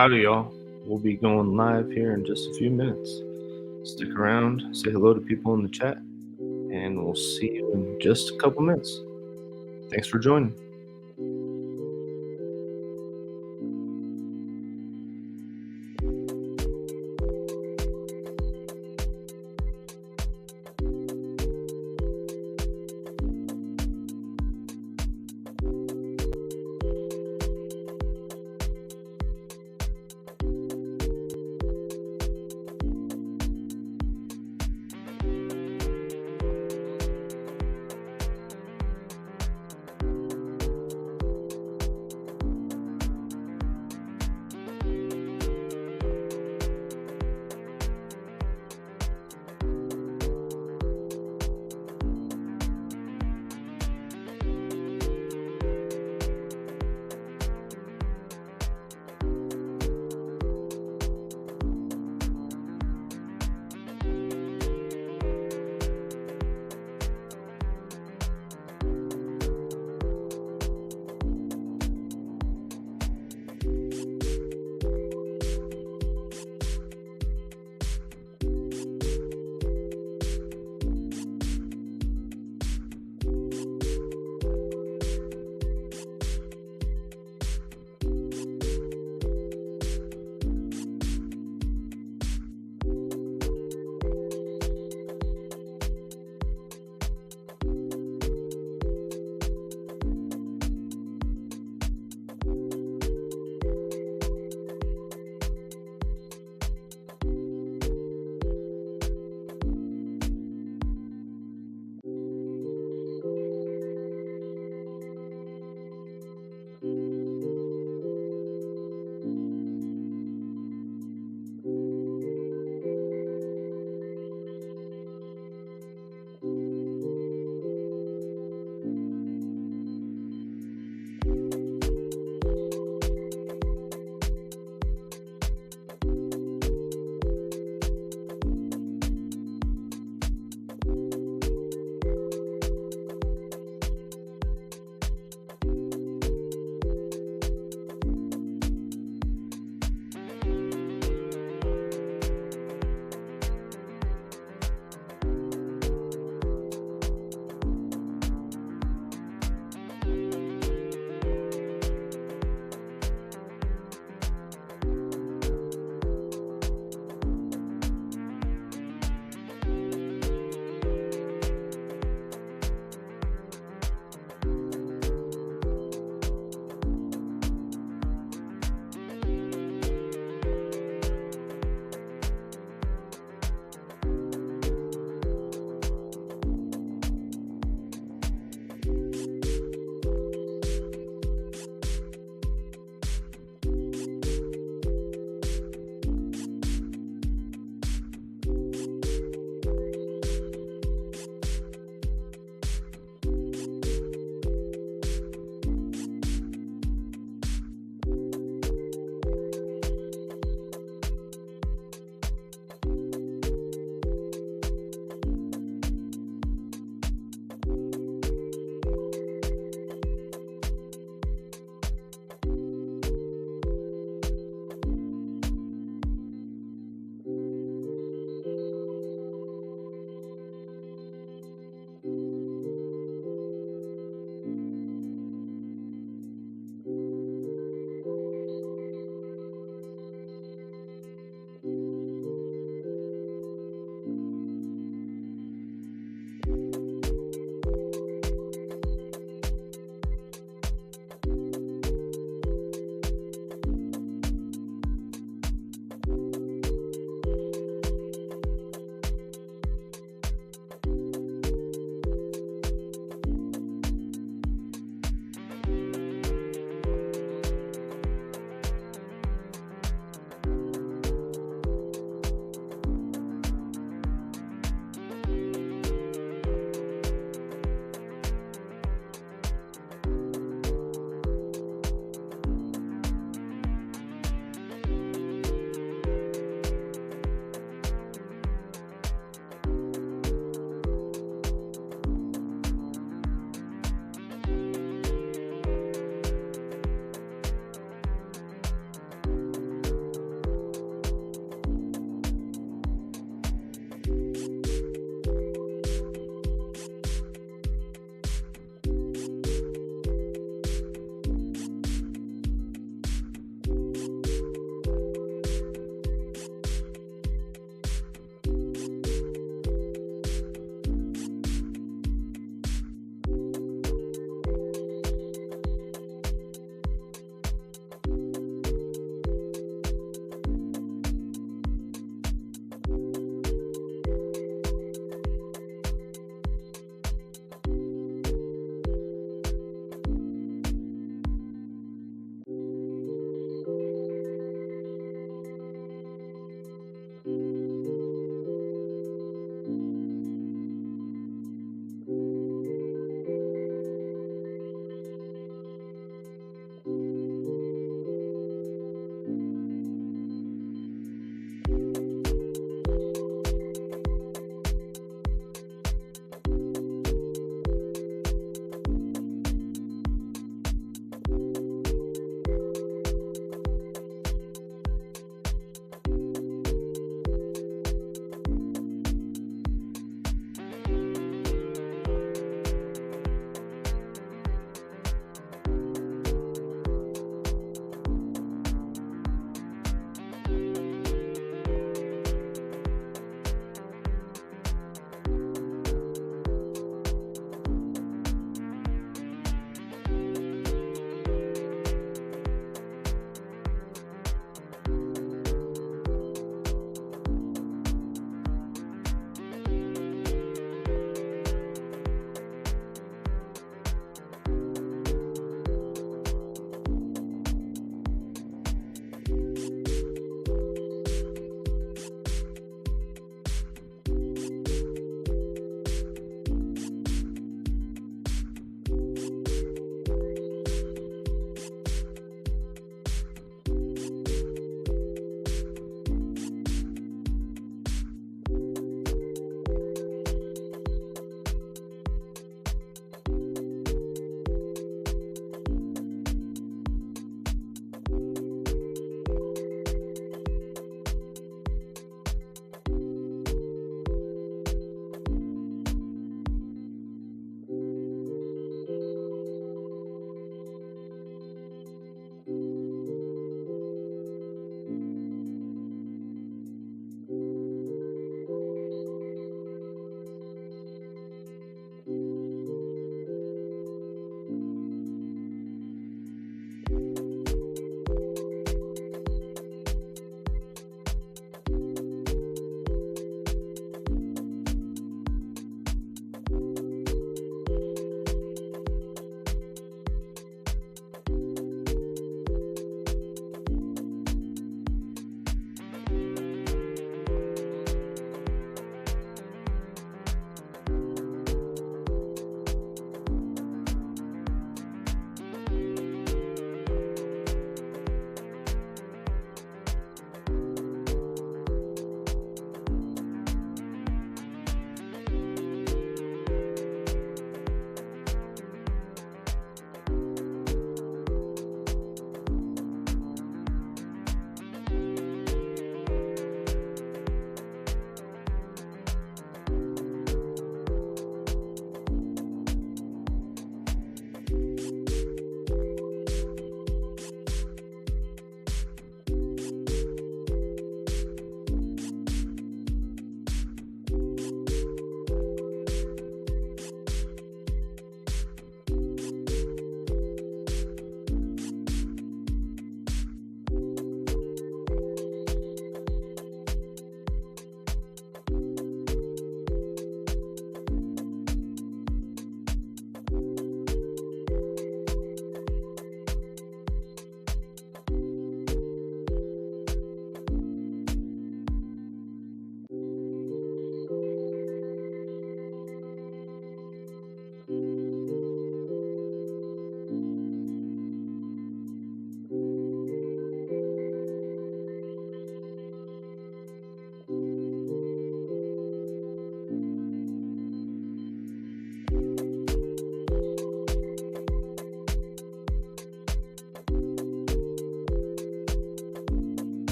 Howdy, y'all. We'll be going live here in just a few minutes. Stick around, say hello to people in the chat, and we'll see you in just a couple minutes. Thanks for joining.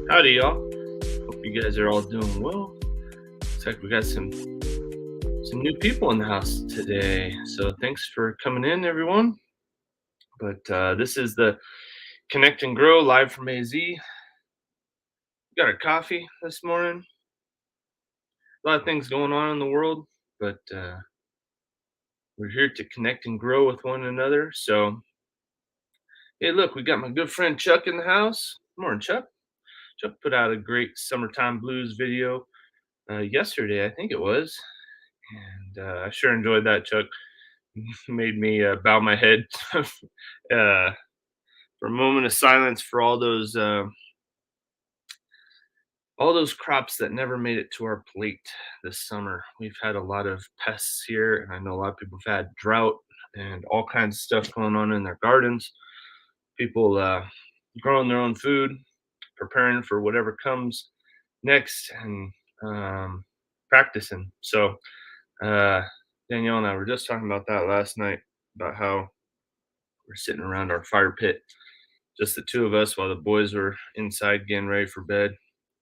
Howdy, y'all. Hope you guys are all doing well. Looks like we got some new people in the house today, so thanks for coming in, everyone. But this is the Connect and Grow live from AZ. Got our coffee this morning. A lot of things going on in the world, but we're here to connect and grow with one another. So, hey, look, we got my good friend Chuck in the house. Good morning, Chuck. Chuck put out a great summertime blues video yesterday, I think it was, and I sure enjoyed that, Chuck. Made me bow my head for a moment of silence for all those crops that never made it to our plate this summer. We've had a lot of pests here, and I know a lot of people have had drought and all kinds of stuff going on in their gardens. People growing their own food, preparing for whatever comes next, and um, practicing. So uh, Danielle and I were just talking about that last night, about how we're sitting around our fire pit, just the two of us, while the boys were inside getting ready for bed,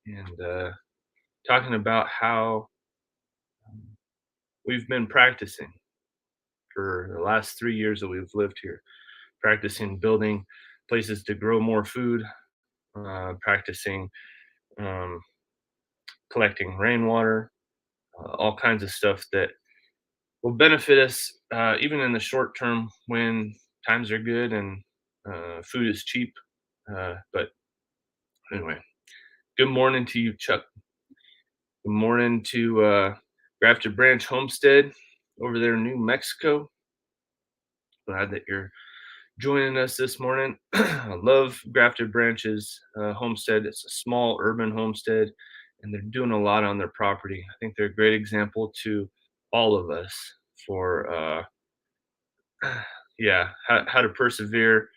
and talking about how we've been practicing for the last 3 years that we've lived here, practicing building places to grow more food, practicing um, collecting rainwater, all kinds of stuff that will benefit us even in the short term when times are good and food is cheap. But anyway, good morning to you, Chuck. Good morning to Grafted Branch Homestead over there in New Mexico. Glad that you're joining us this morning. I love Grafted Branch's homestead. It's a small urban homestead, and they're doing a lot on their property. I think they're a great example to all of us for, yeah, how to persevere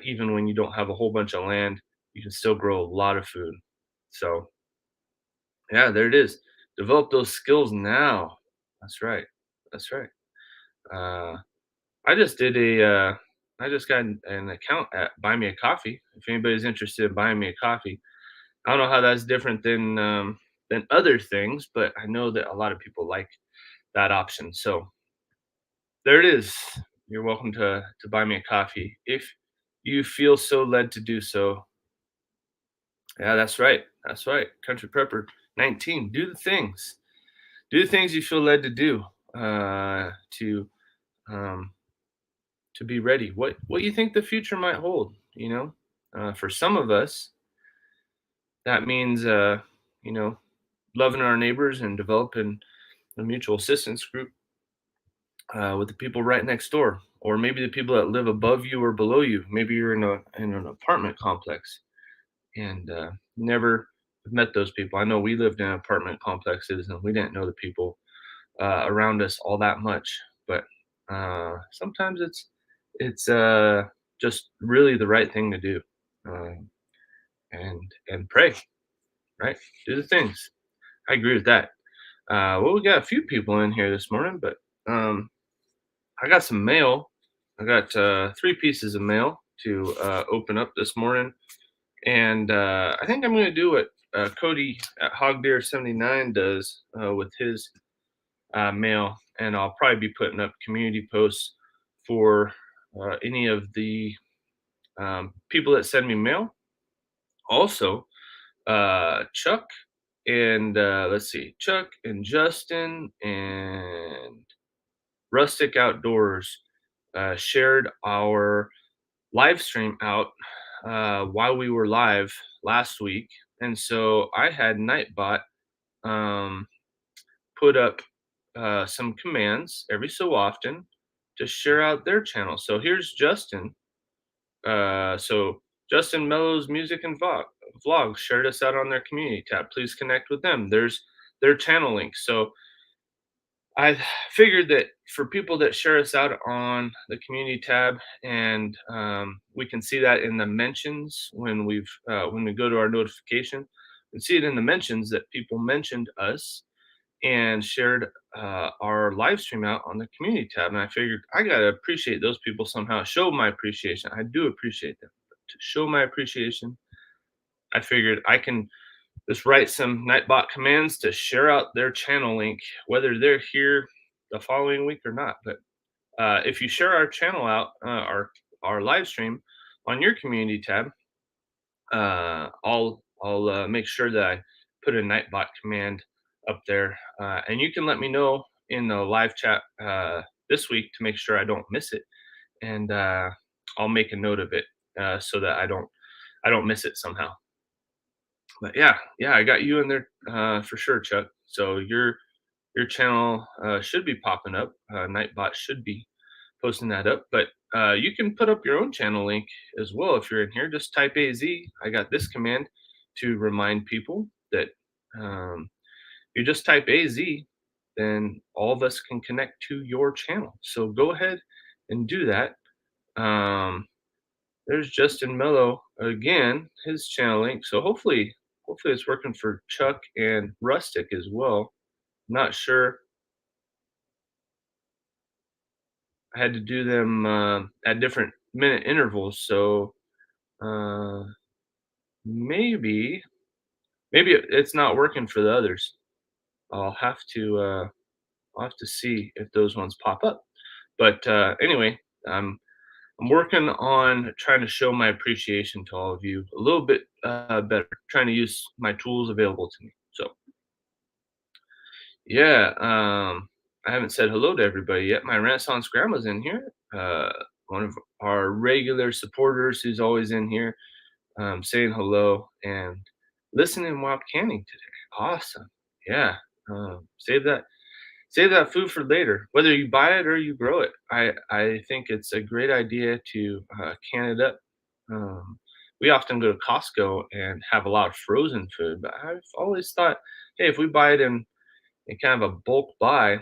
even when you don't have a whole bunch of land. You can still grow a lot of food. So, yeah, there it is. Develop those skills now. That's right. That's right. Uh, I just did I just got an account at Buy Me a Coffee. If anybody's interested in buying me a coffee, I don't know how that's different than other things, but I know that a lot of people like that option. So there it is. You're welcome to buy me a coffee if you feel so led to do so. Yeah, that's right. That's right. Country Prepper 19. Do the things. Do the things you feel led to do to um, to be ready. What you think the future might hold. For some of us, that means you know loving our neighbors and developing a mutual assistance group with the people right next door, or maybe the people that live above you or below you. Maybe you're in an apartment complex and never met those people. I know we lived in apartment complexes and we didn't know the people around us all that much, but sometimes it's just really the right thing to do, uh, and pray, right? Do the things. I agree with that. Well, we got a few people in here this morning, but um, I got some mail. I got three pieces of mail to open up this morning, and I think I'm going to do what Cody at Hogdeer79 does with his mail, and I'll probably be putting up community posts for any of the people that send me mail. Also, Chuck and let's see, Chuck and Justin and Rustic Outdoors shared our live stream out while we were live last week, and so I had Nightbot um, put up some commands every so often to share out their channel. So here's Justin. So Justin Mellows Music and Vlogs shared us out on their community tab. Please connect with them. There's their channel link. So I figured that for people that share us out on the community tab, and we can see that in the mentions when when we go to our notification, we see it in the mentions that people mentioned us and shared our live stream out on the community tab. And I figured I gotta appreciate those people somehow, show my appreciation. I do appreciate them. But to show my appreciation, I figured I can just write some Nightbot commands to share out their channel link, whether they're here the following week or not. But if you share our channel out, our live stream on your community tab, I'll make sure that I put a Nightbot command up there, and you can let me know in the live chat this week to make sure I don't miss it, and I'll make a note of it so that I don't miss it somehow. But yeah, yeah, I got you in there for sure, Chuck. So your channel should be popping up. Nightbot should be posting that up, but you can put up your own channel link as well if you're in here. Just type AZ. I got this command to remind people that you just type AZ, then all of us can connect to your channel. So go ahead and do that. There's Justin Mello again, his channel link. So hopefully it's working for Chuck and Rustic as well. Not sure. I had to do them at different minute intervals, so uh, maybe it's not working for the others. I'll have to I'll have to see if those ones pop up. But anyway, I'm working on trying to show my appreciation to all of you a little bit better, trying to use my tools available to me. So yeah, I haven't said hello to everybody yet. My Renaissance grandma's in here. One of our regular supporters who's always in here, saying hello and listening while canning today. Awesome. Yeah. Save that food for later, whether you buy it or you grow it. I think it's a great idea to can it up. Um, we often go to Costco and have a lot of frozen food, but I've always thought, hey, if we buy it in kind of a bulk buy,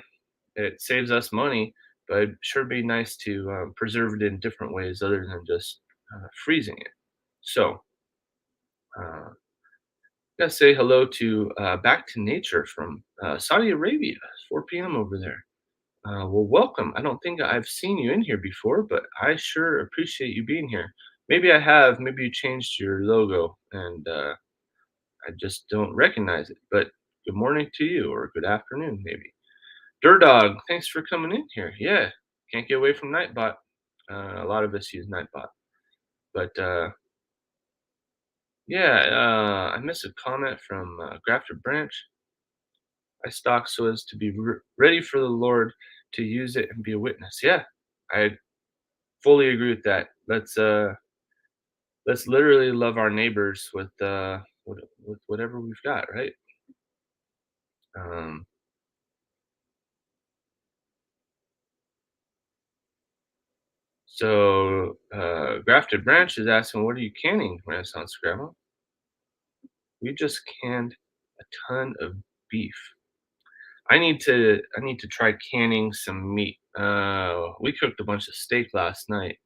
it saves us money, but it'd sure be nice to preserve it in different ways other than just freezing it. So, gotta say hello to Back to Nature from Saudi Arabia, 4 p.m. over there. Well, welcome. I don't think I've seen you in here before, but I sure appreciate you being here. Maybe I have. Maybe you changed your logo and I just don't recognize it. But good morning to you, or good afternoon, maybe. Dog, thanks for coming in here. Yeah, can't get away from Nightbot. A lot of us use Nightbot. But yeah, I missed a comment from Grafted Branch. I stalk so as to be ready for the Lord to use it and be a witness. Yeah, I fully agree with that. Let's literally love our neighbors with whatever we've got, right? Um, so Grafted Branch is asking, "What are you canning, Renaissance Grandma?" We just canned a ton of beef. I need to try canning some meat. We cooked a bunch of steak last night,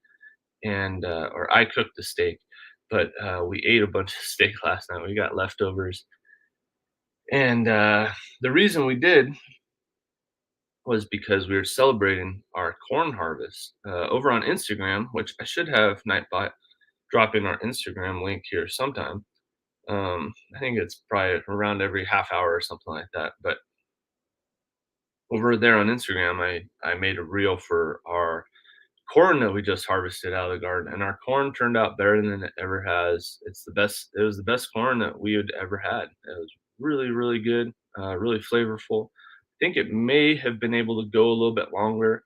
and or I cooked the steak, but we ate a bunch of steak last night. We got leftovers, and the reason we did was because we were celebrating our corn harvest over on Instagram, which I should have Nightbot drop in our Instagram link here sometime. I think it's probably around every half hour or something like that. But over there on Instagram, I made a reel for our corn that we just harvested out of the garden, and our corn turned out better than it ever has. It's the best. It was the best corn that we had ever had. It was really, really good, really flavorful. I think it may have been able to go a little bit longer,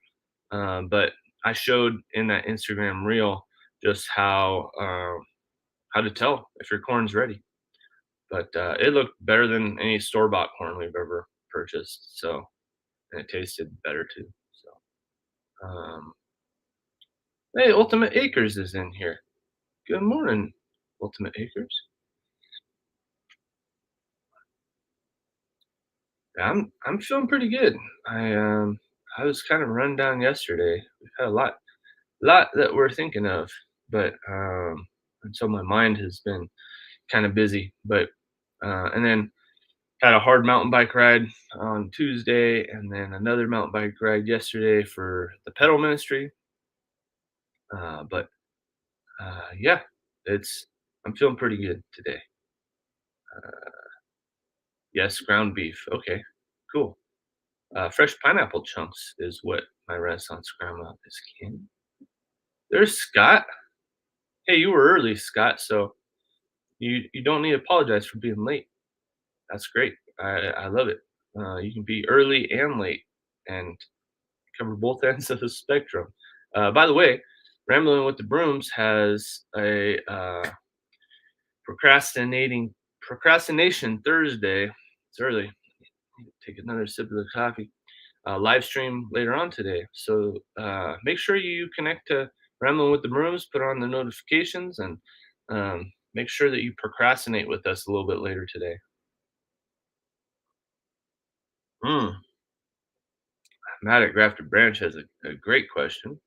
but I showed in that Instagram reel just how to tell if your corn's ready. But it looked better than any store bought corn we've ever purchased. So and it tasted better too. So hey, Ultimate Acres is in here. Good morning, Ultimate Acres. Yeah, I'm feeling pretty good. I was kind of run down yesterday. We've had a lot that we're thinking of, but and so my mind has been kind of busy. But and then had a hard mountain bike ride on Tuesday, and then another mountain bike ride yesterday for the pedal ministry. But yeah, it's I'm feeling pretty good today. Uh, yes, ground beef. Okay, cool. Fresh pineapple chunks is what my Renaissance grandma is canning. There's Scott. Hey, you were early, Scott. So you don't need to apologize for being late. That's great. I love it. You can be early and late and cover both ends of the spectrum. By the way, Rambling with the Brooms has a procrastinating procrastination Thursday. It's early. Take another sip of the coffee. Live stream later on today. So make sure you connect to Rambling with the Brooms, put on the notifications, and make sure that you procrastinate with us a little bit later today. Mm. Matt at Grafted Branch has a great question.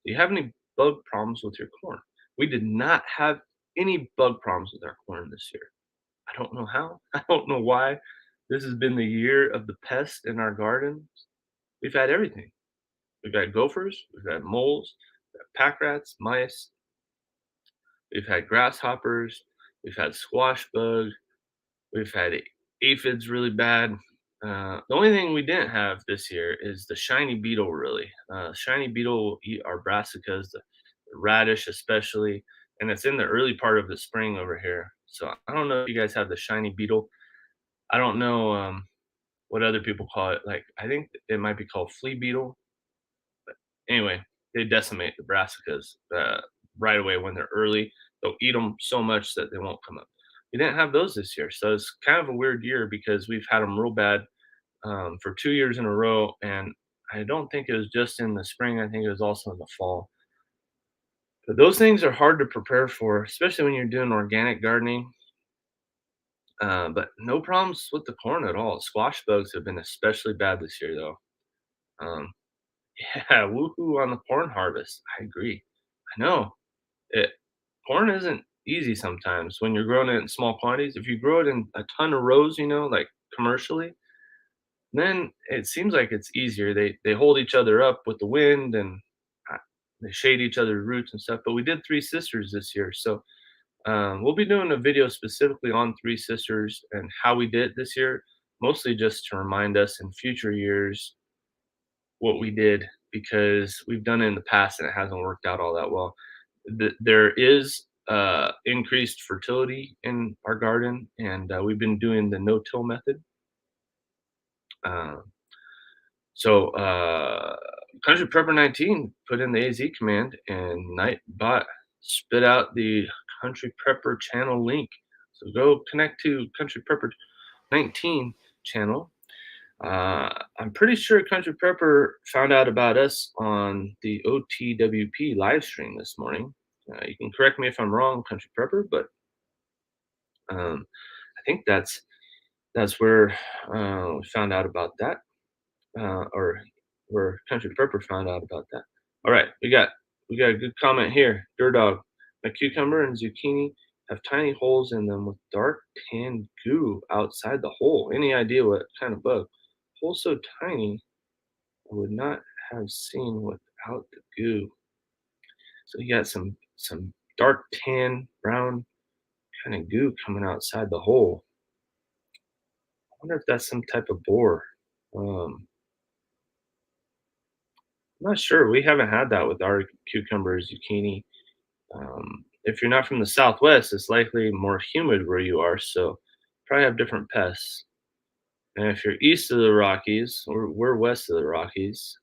Do you have any bug problems with your corn? We did not have any bug problems with our corn this year. I don't know how. I don't know why. This has been the year of the pest in our gardens. We've had everything. We've had gophers, we've had moles, we've had pack rats, mice, we've had grasshoppers, we've had squash bug, we've had aphids really bad. The only thing we didn't have this year is the shiny beetle. Really, shiny beetle will eat our brassicas, the radish especially, and it's in the early part of the spring over here. So I don't know if you guys have the shiny beetle. I don't know what other people call it. Like I think it might be called flea beetle. Anyway, they decimate the brassicas right away when they're early. They'll eat them so much that they won't come up. We didn't have those this year, so it's kind of a weird year because we've had them real bad for 2 years in a row, and I don't think it was just in the spring. I think it was also in the fall. But those things are hard to prepare for, especially when you're doing organic gardening. But no problems with the corn at all. Squash bugs have been especially bad this year, though. Um, yeah, woohoo on the corn harvest. I agree. I know it. Corn isn't easy sometimes when you're growing it in small quantities. If you grow it in a ton of rows, like commercially, then it seems like it's easier. They hold each other up with the wind and uh, they shade each other's roots and stuff. But we did Three Sisters this year, so we'll be doing a video specifically on Three Sisters and how we did it this year, mostly just to remind us in future years what we did because we've done it in the past and it hasn't worked out all that well. There is increased fertility in our garden, and we've been doing the no-till method. Uh, so Country Prepper 19 put in the AZ command, and Nightbot spit out the Country Prepper channel link. So go connect to Country Prepper 19 channel. I'm pretty sure Country Prepper found out about us on the OTWP live stream this morning. You can correct me if I'm wrong, Country Prepper, but I think that's where we found out about that, or where Country Prepper found out about that. All right, we got a good comment here. Dirt Dog, my cucumber and zucchini have tiny holes in them with dark tan goo outside the hole. Any idea what kind of bug? Hole so tiny, I would not have seen without the goo. So you got some dark tan brown kind of goo coming outside the hole. I wonder if that's some type of borer. I'm not sure. We haven't had that with our cucumbers, zucchini. If you're not from the Southwest, it's likely more humid where you are, so probably have different pests. And if you're east of the Rockies, or we're west of the Rockies,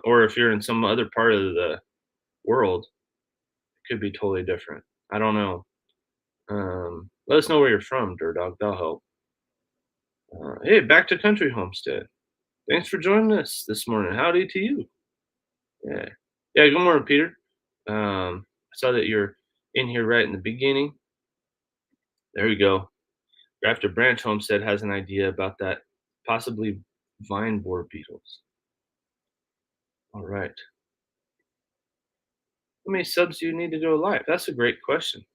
or if you're in some other part of the world, it could be totally different. I don't know. Let us know where you're from, Dirt Dog. That'll help. Hey, back to Country Homestead. Thanks for joining us this morning. Howdy to you. Yeah. Yeah, good morning, Peter. I saw that you're in here right in the beginning. There we go. Grafted Branch Homestead has an idea about that, possibly vine borer beetles. All right. How many subs do you need to go live? That's a great question.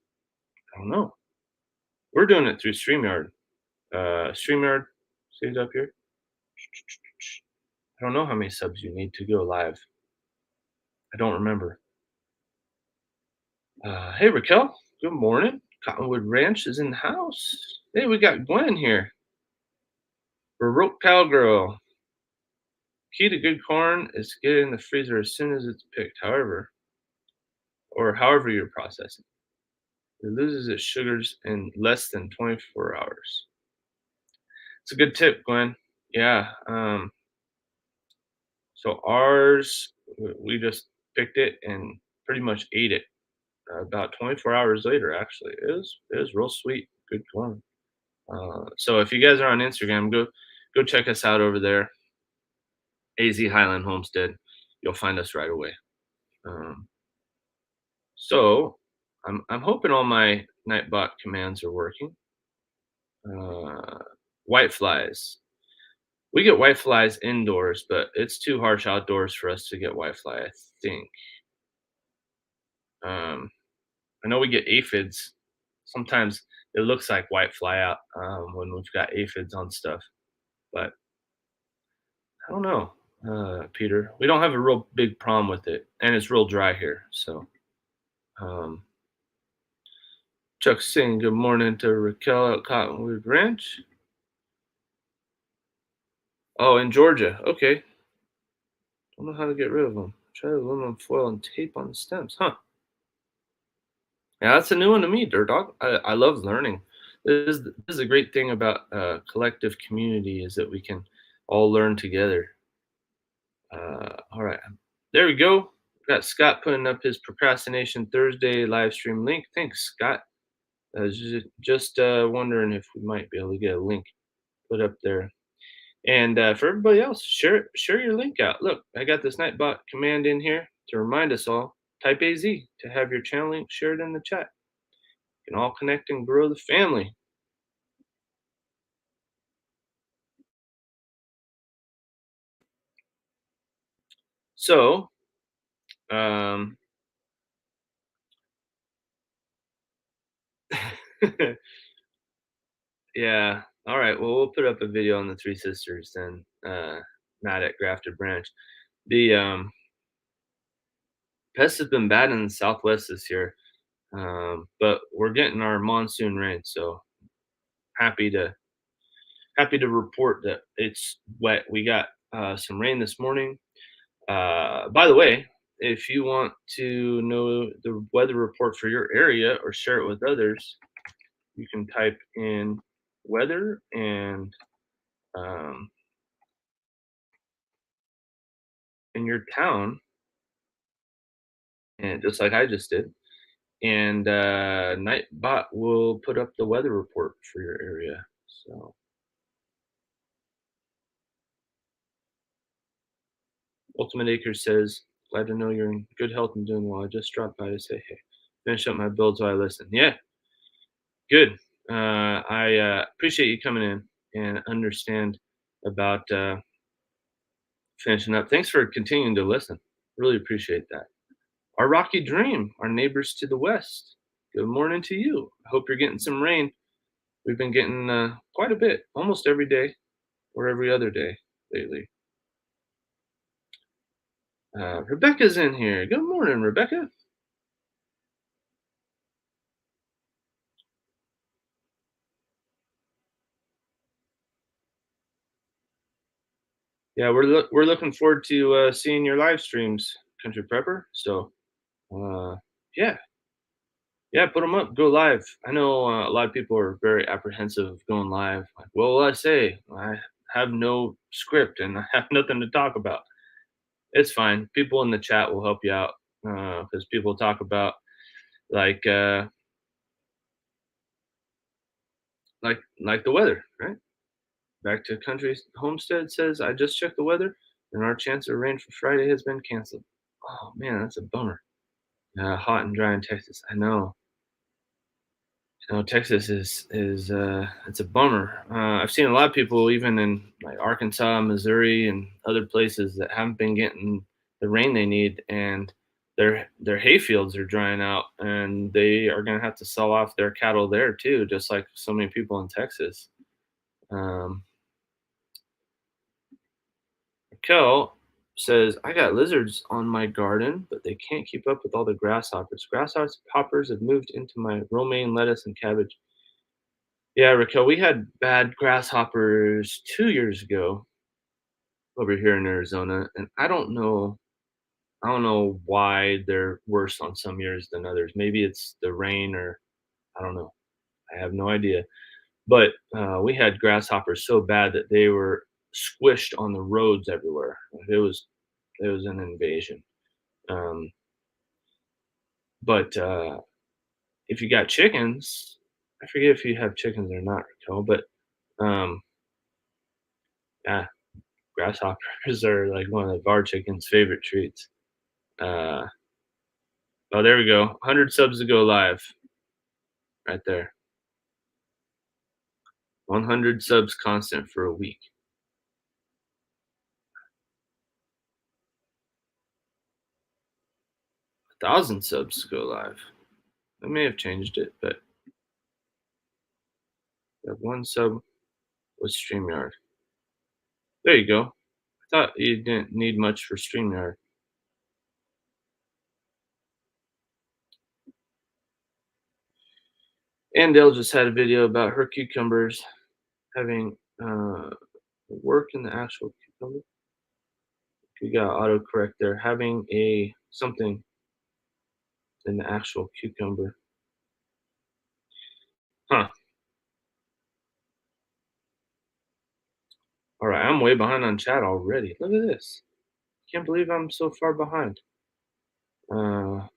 I don't know. We're doing it through StreamYard. StreamYard, see it up here? I don't know how many subs you need to go live. I don't remember. Hey, Raquel. Good morning. Cottonwood Ranch is in the house. Hey, we got Gwen here. Baroque Cowgirl. Key to good corn is to get it in the freezer as soon as it's picked, however you're processing. It loses its sugars in less than 24 hours. It's a good tip, Gwen. Yeah. So ours, we just picked it and pretty much ate it about 24 hours later. Actually, it was real sweet, good corn. So if you guys are on Instagram, go check us out over there, AZ Highland Homestead. You'll find us right away. Um, so I'm hoping all my Nightbot commands are working. Uh, White flies. We get white flies indoors, but it's too harsh outdoors for us to get white fly, I think. Um, I know we get aphids. Sometimes it looks like white fly out when we've got aphids on stuff, but I don't know, Peter. We don't have a real big problem with it, and it's real dry here. So, um, Chuck's saying good morning to Raquel at Cottonwood Ranch. Oh, in Georgia. Okay. Don't know how to get rid of them. Try aluminum foil and tape on the stems. Huh. Yeah, that's a new one to me, Dirt Dog. I love learning. This is a great thing about collective community is that we can all learn together. All right, there we go. Got Scott putting up his Procrastination Thursday live stream link. Thanks, Scott. I was just wondering if we might be able to get a link put up there. And for everybody else, share your link out. Look, I got this Nightbot command in here to remind us all. Type AZ to have your channel link shared in the chat. You can all connect and grow the family. So, um, yeah. All right. Well, we'll put up a video on the Three Sisters then. Not at Grafted Branch. The pests have been bad in the Southwest this year, but we're getting our monsoon rain, so happy to happy to report that it's wet. We got some rain this morning. By the way, if you want to know the weather report for your area or share it with others, you can type in weather and um, in your town, and just like I just did, and Nightbot will put up the weather report for your area. So Ultimate Acre says, glad to know you're in good health and doing well. I just dropped by to say hey. Finish up my builds while I listen. Yeah, good. I appreciate you coming in and understand about finishing up. Thanks for continuing to listen. Really appreciate that. Our Rocky Dream, our neighbors to the west. Good morning to you. I hope you're getting some rain. We've been getting quite a bit, almost every day or every other day lately. Rebecca's in here. Good morning, Rebecca. Yeah, we're looking forward to seeing your live streams, Country Prepper. So, uh, yeah, yeah, put them up. Go live. I know a lot of people are very apprehensive of going live. Like, what will I say? I have no script and I have nothing to talk about. It's fine. People in the chat will help you out because people talk about like uh, like the weather, right? Back to Country Homestead says, I just checked the weather and our chance of rain for Friday has been canceled. Oh man, that's a bummer. Hot and dry in Texas. I know. Texas is it's a bummer. I've seen a lot of people even in like Arkansas, Missouri, and other places that haven't been getting the rain they need, and their hay fields are drying out, and they are going to have to sell off their cattle there too, just like so many people in Texas. Um, Raquel, says, I got lizards on my garden, but they can't keep up with all the grasshoppers. Grasshoppers have moved into my romaine lettuce and cabbage. Yeah, Raquel, we had bad grasshoppers 2 years ago over here in Arizona, and I don't know why they're worse on some years than others. Maybe it's the rain or I don't know. I have no idea. But we had grasshoppers so bad that they were squished on the roads everywhere. Like, it was an invasion. Um, but if you got chickens, I forget if you have chickens or not, Raquel, but um, yeah, grasshoppers are like one of our chicken's favorite treats. Uh, oh, there we go. 100 subs to go live right there. 100 subs constant for a week. 1,000 subs to go live. I may have changed it, but we have one sub with StreamYard. There you go. I thought you didn't need much for StreamYard. And Dale just had a video about her cucumbers having work in the actual cucumber. You got autocorrect there. Having a something in the actual cucumber. Huh. All right, I'm way behind on chat already. Look at this. Can't believe I'm so far behind. All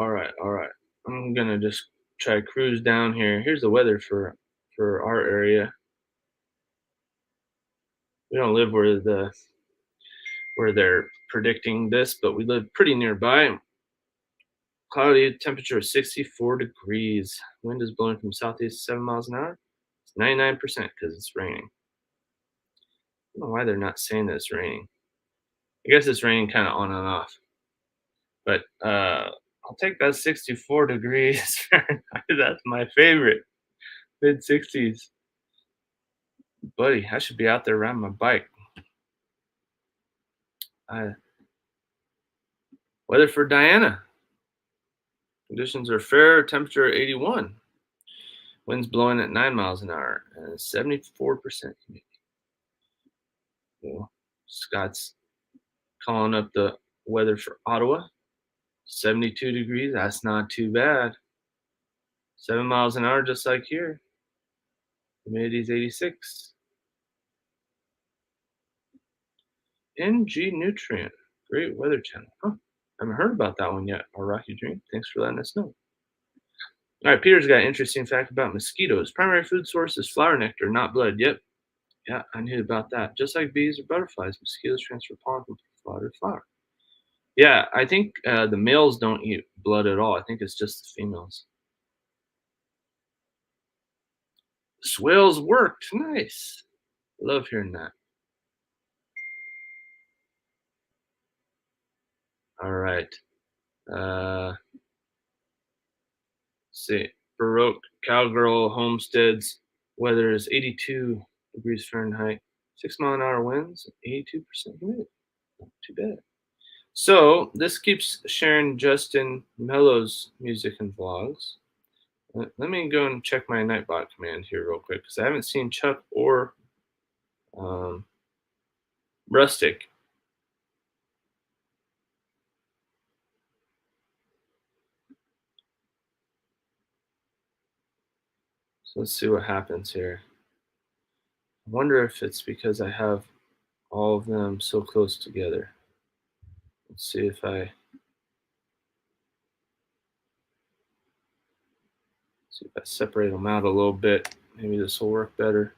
right, all right. I'm gonna just try cruise down here. Here's the weather for our area. We don't live where they're predicting this, but we live pretty nearby. Cloudy, temperature of 64 degrees. Wind is blowing from southeast 7 miles an hour. It's 99% because it's raining. I don't know why they're not saying that it's raining. I guess it's raining kind of on and off. But I'll take that 64 degrees Fahrenheit. That's my favorite. Mid 60s. Buddy, I should be out there riding my bike. Uh, Weather for Diana. Conditions are fair, temperature 81. Winds blowing at 9 miles an hour and 74% humidity. So, Scott's calling up the weather for Ottawa. 72 degrees. That's not too bad. 7 miles an hour, just like here. Humidity's 86. NG Nutrient. Great weather channel. Huh. Haven't heard about that one yet. Our Rocky Dream. Thanks for letting us know. All right, Peter's got an interesting fact about mosquitoes. Primary food source is flower nectar, not blood. Yep. Yeah, I knew about that. Just like bees or butterflies, mosquitoes transfer pollen from flower to flower. Yeah, I think the males don't eat blood at all. I think it's just the females. Swales worked. Nice. Love hearing that. All right. Uh, see. Baroque Cowgirl Homesteads. Weather is 82 degrees Fahrenheit. 6 mile an hour winds. 82% humidity. Not too bad. So this keeps sharing Justin Mello's music and vlogs. Let me go and check my Nightbot command here real quick because I haven't seen Chuck or um, Rustic. So let's see what happens here. I wonder if it's because I have all of them so close together. Let's see if I separate them out a little bit. Maybe this will work better.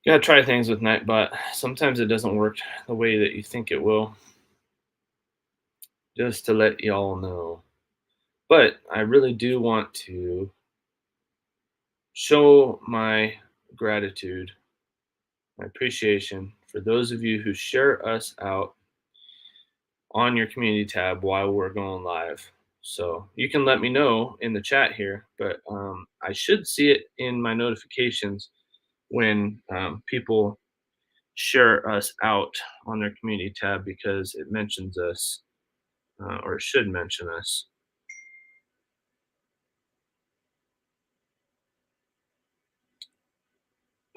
You gotta try things with Nightbot. Sometimes it doesn't work the way that you think it will. Just to let y'all know. But I really do want to show my gratitude, my appreciation for those of you who share us out on your community tab while we're going live. So you can let me know in the chat here, but I should see it in my notifications when people share us out on their community tab because it mentions us, or it should mention us.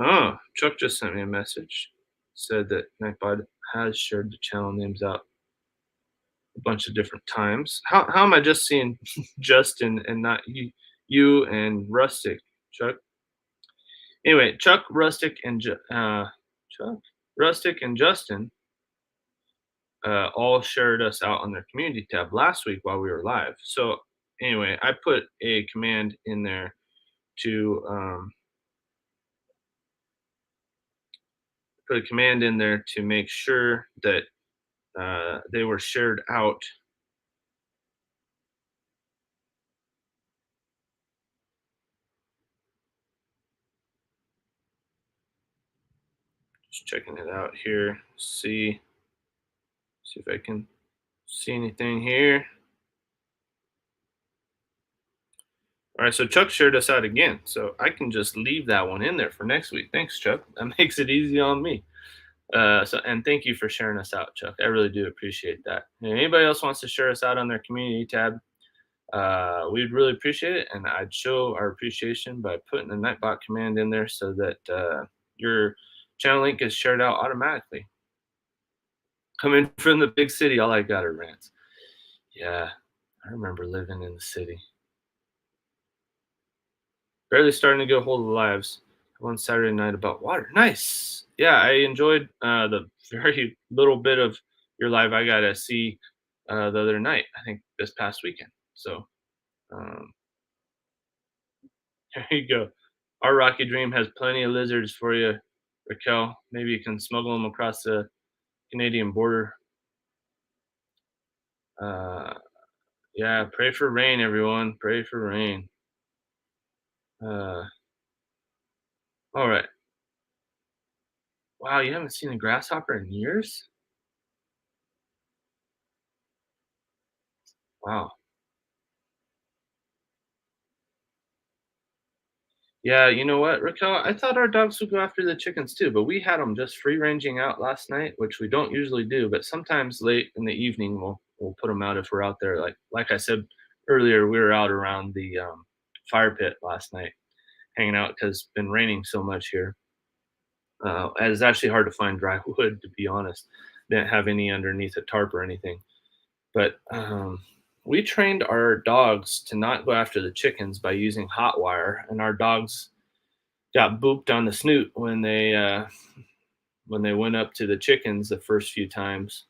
Oh, Chuck just sent me a message. Said that Nightbot has shared the channel names out a bunch of different times. How am I just seeing Justin and not you and Rustic, Chuck? Anyway, Chuck, Rustic, and Justin all shared us out on their community tab last week while we were live. So anyway, I put a command in there to make sure that they were shared out. Just checking it out here. See if I can see anything here. All right, so Chuck shared us out again, so I can just leave that one in there for next week. Thanks, Chuck. That makes it easy on me. And thank you for sharing us out, Chuck. I really do appreciate that. And anybody else wants to share us out on their community tab, we'd really appreciate it, and I'd show our appreciation by putting the Nightbot command in there so that your channel link is shared out automatically. Coming from the big city, all I got are rants. Yeah, I remember living in the city. Barely starting to get a hold of the lives. One Saturday night about water. Nice. Yeah, I enjoyed the very little bit of your live I got to see the other night. I think this past weekend. So um, there you go. Our Rocky Dream has plenty of lizards for you, Raquel. Maybe you can smuggle them across the Canadian border. Uh, yeah, pray for rain, everyone. Pray for rain. Uh, all right. Wow, you haven't seen a grasshopper in years? Wow. Yeah, you know what, Raquel? I thought our dogs would go after the chickens too, but we had them just free ranging out last night, which we don't usually do. But sometimes late in the evening, we'll put them out if we're out there. Like I said earlier, we were out around the fire pit last night, hanging out because it's been raining so much here. And it's actually hard to find dry wood, to be honest. Didn't have any underneath a tarp or anything. But we trained our dogs to not go after the chickens by using hot wire, and our dogs got booped on the snoot when they went up to the chickens the first few times,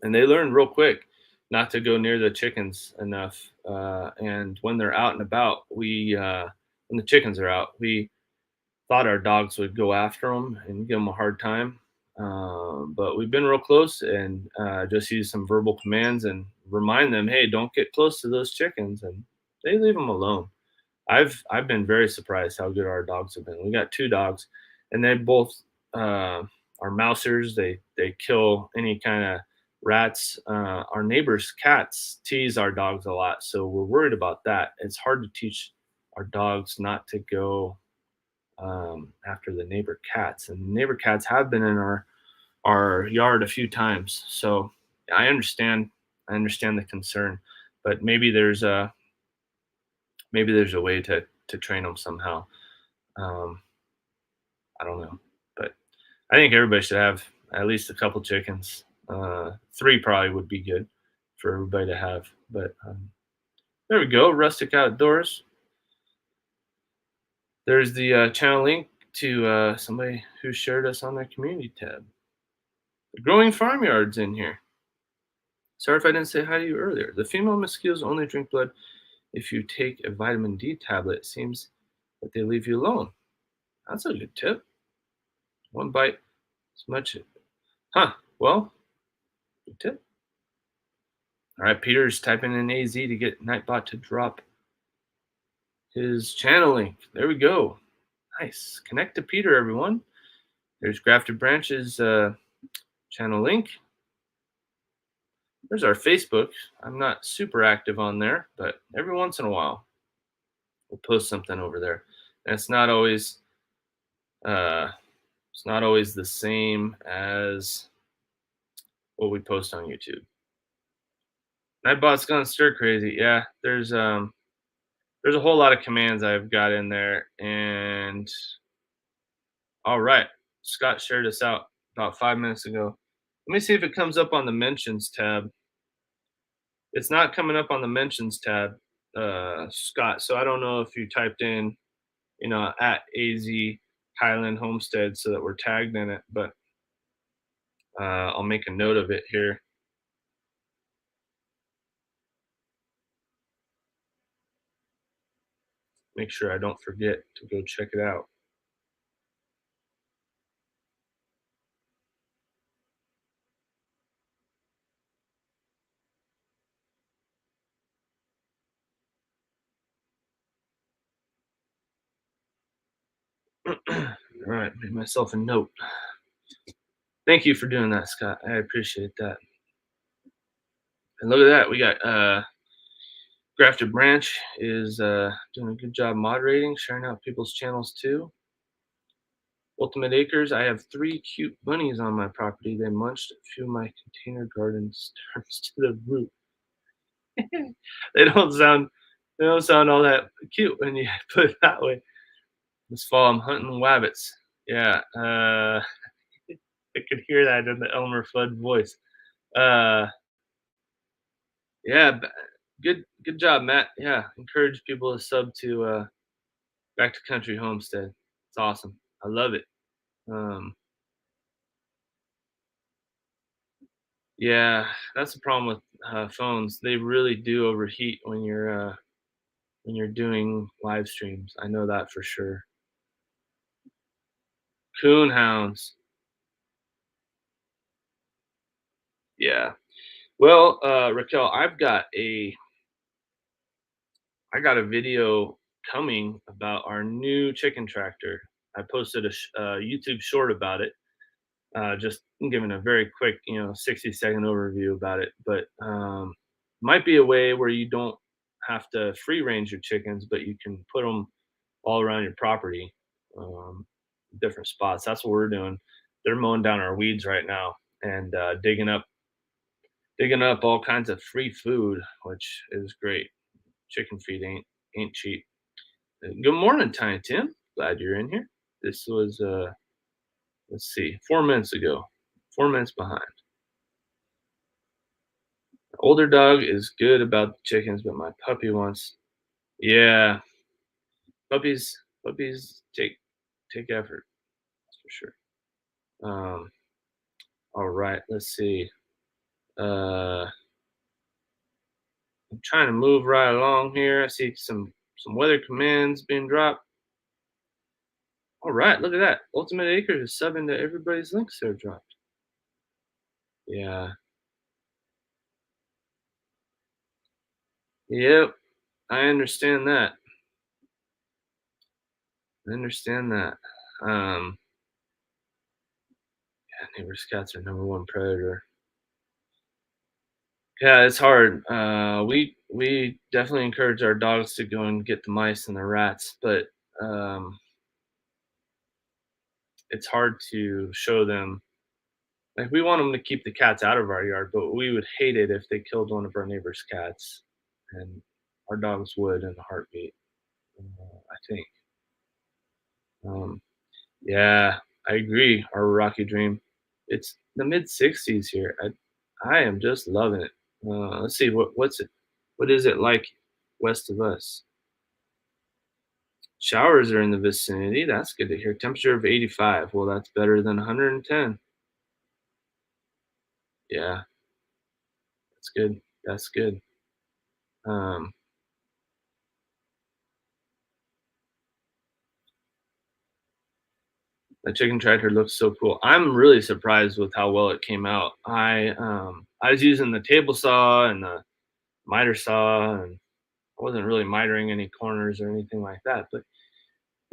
and they learned real quick not to go near the chickens enough. And when they're out and about, when the chickens are out, we thought our dogs would go after them and give them a hard time. But we've been real close and just use some verbal commands and remind them, hey, don't get close to those chickens, and they leave them alone. I've been very surprised how good our dogs have been. We got two dogs, and they both are mousers. They kill any kind of rats. Our neighbors' cats tease our dogs a lot, so we're worried about that. It's hard to teach our dogs not to go after the neighbor cats, and neighbor cats have been in our yard a few times. So I understand. I understand the concern, but maybe there's a way to train them somehow. Um, I don't know, but I think everybody should have at least a couple chickens. Three probably would be good for everybody to have. But there we go, Rustic Outdoors. There's the channel link to somebody who shared us on their community tab. The growing farmyard's in here. Sorry if I didn't say hi to you earlier. The female mosquitoes only drink blood if you take a vitamin D tablet. It seems that they leave you alone. That's a good tip. One bite as much. Huh. Well, good tip. All right, Peter's typing in AZ to get Nightbot to drop his channel link. There we go. Nice. Connect to Peter, everyone. There's Grafted Branches channel link. There's our Facebook. I'm not super active on there, but every once in a while we'll post something over there. And uh, it's not always the same as what we post on YouTube. Nightbot's gone stir crazy. Yeah, there's a whole lot of commands I've got in there, and all right, Scott shared this out about 5 minutes ago. Let me see if it comes up on the mentions tab. It's not coming up on the mentions tab, Scott. So I don't know if you typed in, at AZ Highland Homestead so that we're tagged in it, but I'll make a note of it here. Make sure I don't forget to go check it out. All right, made myself a note. Thank you for doing that, Scott. I appreciate that. And look at that, we got Grafted Branch is doing a good job moderating, sharing out people's channels too. Ultimate Acres, I have 3 cute bunnies on my property. They munched a few of my container garden starts to the root. they don't sound they don't sound all that cute when you put it that way. This fall I'm hunting wabbits. Yeah, I could hear that in the Elmer Fudd voice. Uh, yeah, good job, Matt. Yeah, encourage people to sub to Back to Country Homestead. It's awesome. I love it. Um, yeah, that's the problem with phones. They really do overheat when you're doing live streams. I know that for sure. Coon hounds. Yeah. Well, Raquel, I got a video coming about our new chicken tractor. I posted a YouTube short about it, just giving a very quick, 60-second overview about it. But might be a way where you don't have to free range your chickens, but you can put them all around your property, um, different spots. That's what we're doing. They're mowing down our weeds right now and digging up all kinds of free food, which is great. Chicken feed ain't cheap. Good morning, Tiny Tim. Glad you're in here. This was let's see, 4 minutes ago. 4 minutes behind. The older dog is good about the chickens, but my puppy wants. Yeah, puppies take effort. That's for sure. Um, all right, let's see. Uh, I'm trying to move right along here. I see some weather commands being dropped. All right, look at that. Ultimate Acres is subbing to everybody's links they're dropped. Yeah. Yep. I understand that. I understand that. Um, yeah, neighbor's cats are number one predator. Yeah, it's hard. We definitely encourage our dogs to go and get the mice and the rats, but um, it's hard to show them. Like we want them to keep the cats out of our yard, but we would hate it if they killed one of our neighbor's cats, and our dogs would in a heartbeat. I think. Um, yeah, I agree. Our Rocky Dream. It's the mid 60s here. I am just loving it. Let's see what is it like west of us? Showers are in the vicinity. That's good to hear. Temperature of 85. Well, that's better than 110. Yeah, that's good. That's good. Um, the chicken tractor looks so cool. I'm really surprised with how well it came out. I was using the table saw and the miter saw, and I wasn't really mitering any corners or anything like that. But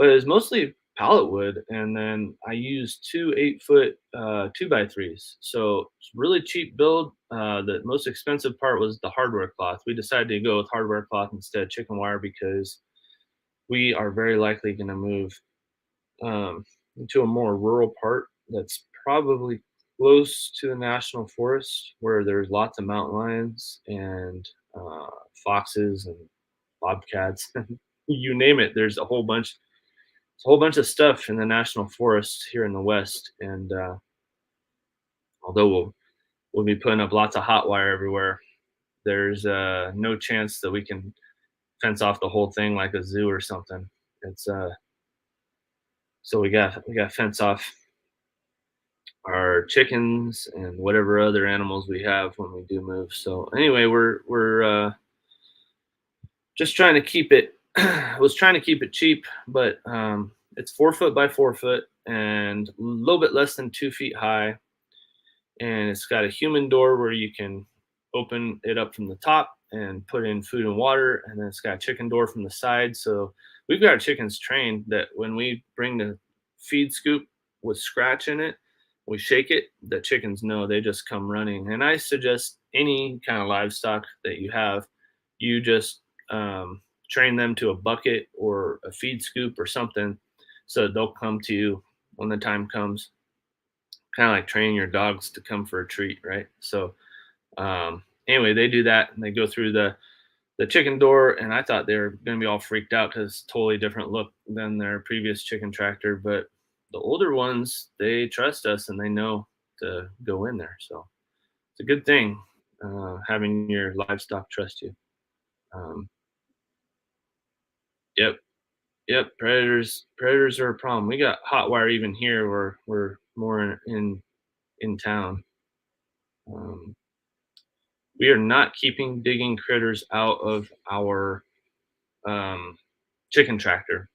it was mostly pallet wood, and then I used two 8 foot 2x3s. So it's really cheap build. The most expensive part was the hardware cloth. We decided to go with hardware cloth instead of chicken wire because we are very likely going to move into a more rural part that's probably close to the national forest where there's lots of mountain lions and uh, foxes and bobcats. You name it. There's a whole bunch of stuff in the national forest here in the west, and although we'll be putting up lots of hot wire everywhere, there's no chance that we can fence off the whole thing like a zoo or something. It's so we got fence off our chickens and whatever other animals we have when we do move. So anyway, we're just trying to keep it. Was trying to keep it cheap, but it's 4 foot by 4 foot and a little bit less than 2 feet high, and it's got a human door where you can open it up from the top and put in food and water, and then it's got a chicken door from the side. So we've got our chickens trained that when we bring the feed scoop with scratch in it, we shake it, the chickens know, they just come running. And I suggest any kind of livestock that you have, you just train them to a bucket or a feed scoop or something, so they'll come to you when the time comes, kind of like training your dogs to come for a treat, right? So anyway, they do that and they go through the chicken door, and I thought they were going to be all freaked out because it's totally different look than their previous chicken tractor. But the older ones, they trust us and they know to go in there. So it's a good thing having your livestock trust you. Um, yep, yep. Predators are a problem. We got hot wire even here where we're more in town. Um, we are not keeping digging critters out of our um, chicken tractor.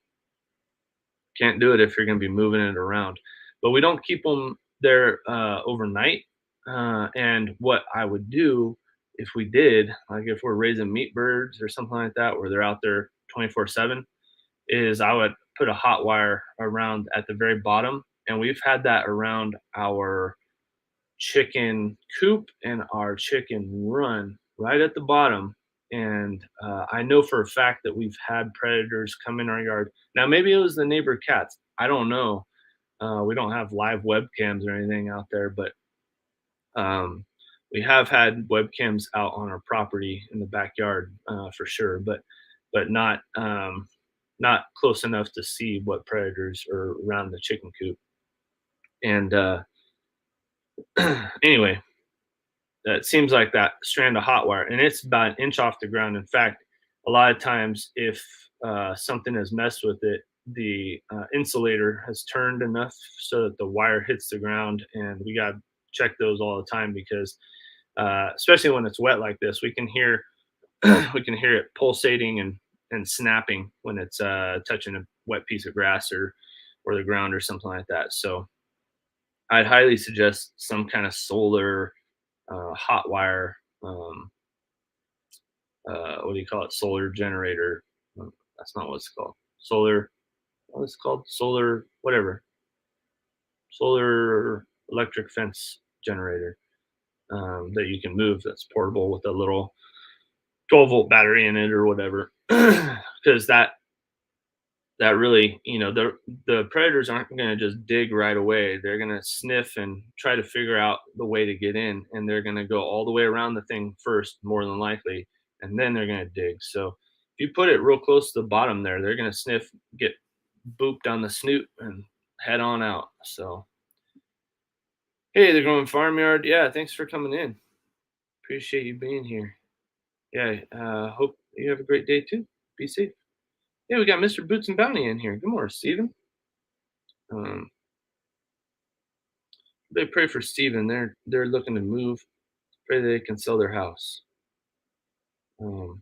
Can't do it if you're going to be moving it around. But we don't keep them there overnight. And what I would do if we did, like if we're raising meat birds or something like that, where they're out there 24/7, is I would put a hot wire around at the very bottom. And we've had that around our chicken coop and our chicken run right at the bottom. And I know for a fact that we've had predators come in our yard. Now, maybe it was the neighbor cats. I don't know. We don't have live webcams or anything out there, but um, we have had webcams out on our property in the backyard for sure, but not close enough to see what predators are around the chicken coop. And anyway, it seems like that strand of hot wire, and it's about an inch off the ground. In fact, a lot of times, if something has messed with it, the insulator has turned enough so that the wire hits the ground, and we got to check those all the time because, especially when it's wet like this, we can hear we can hear it pulsating and snapping when it's touching a wet piece of grass or the ground or something like that. So I'd highly suggest some kind of solar hot wire. What do you call it? Solar generator. That's not what it's called. Solar. What is it called? Solar. Whatever. Solar electric fence generator that you can move. That's portable with a little 12-volt battery in it or whatever. Because that really, the predators aren't going to just dig right away. They're going to sniff and try to figure out the way to get in, and they're going to go all the way around the thing first, more than likely, and then they're going to dig. So if you put it real close to the bottom there, they're going to sniff, get booped on the snoot, and head on out. So hey, the growing farmyard, yeah, thanks for coming in. Appreciate you being here. Yeah, hope you have a great day too. Be safe. Yeah, we got Mr. Boots and Bounty in here. Good morning, Steven. Um, they pray for Steven. They're looking to move. Pray they can sell their house. Um,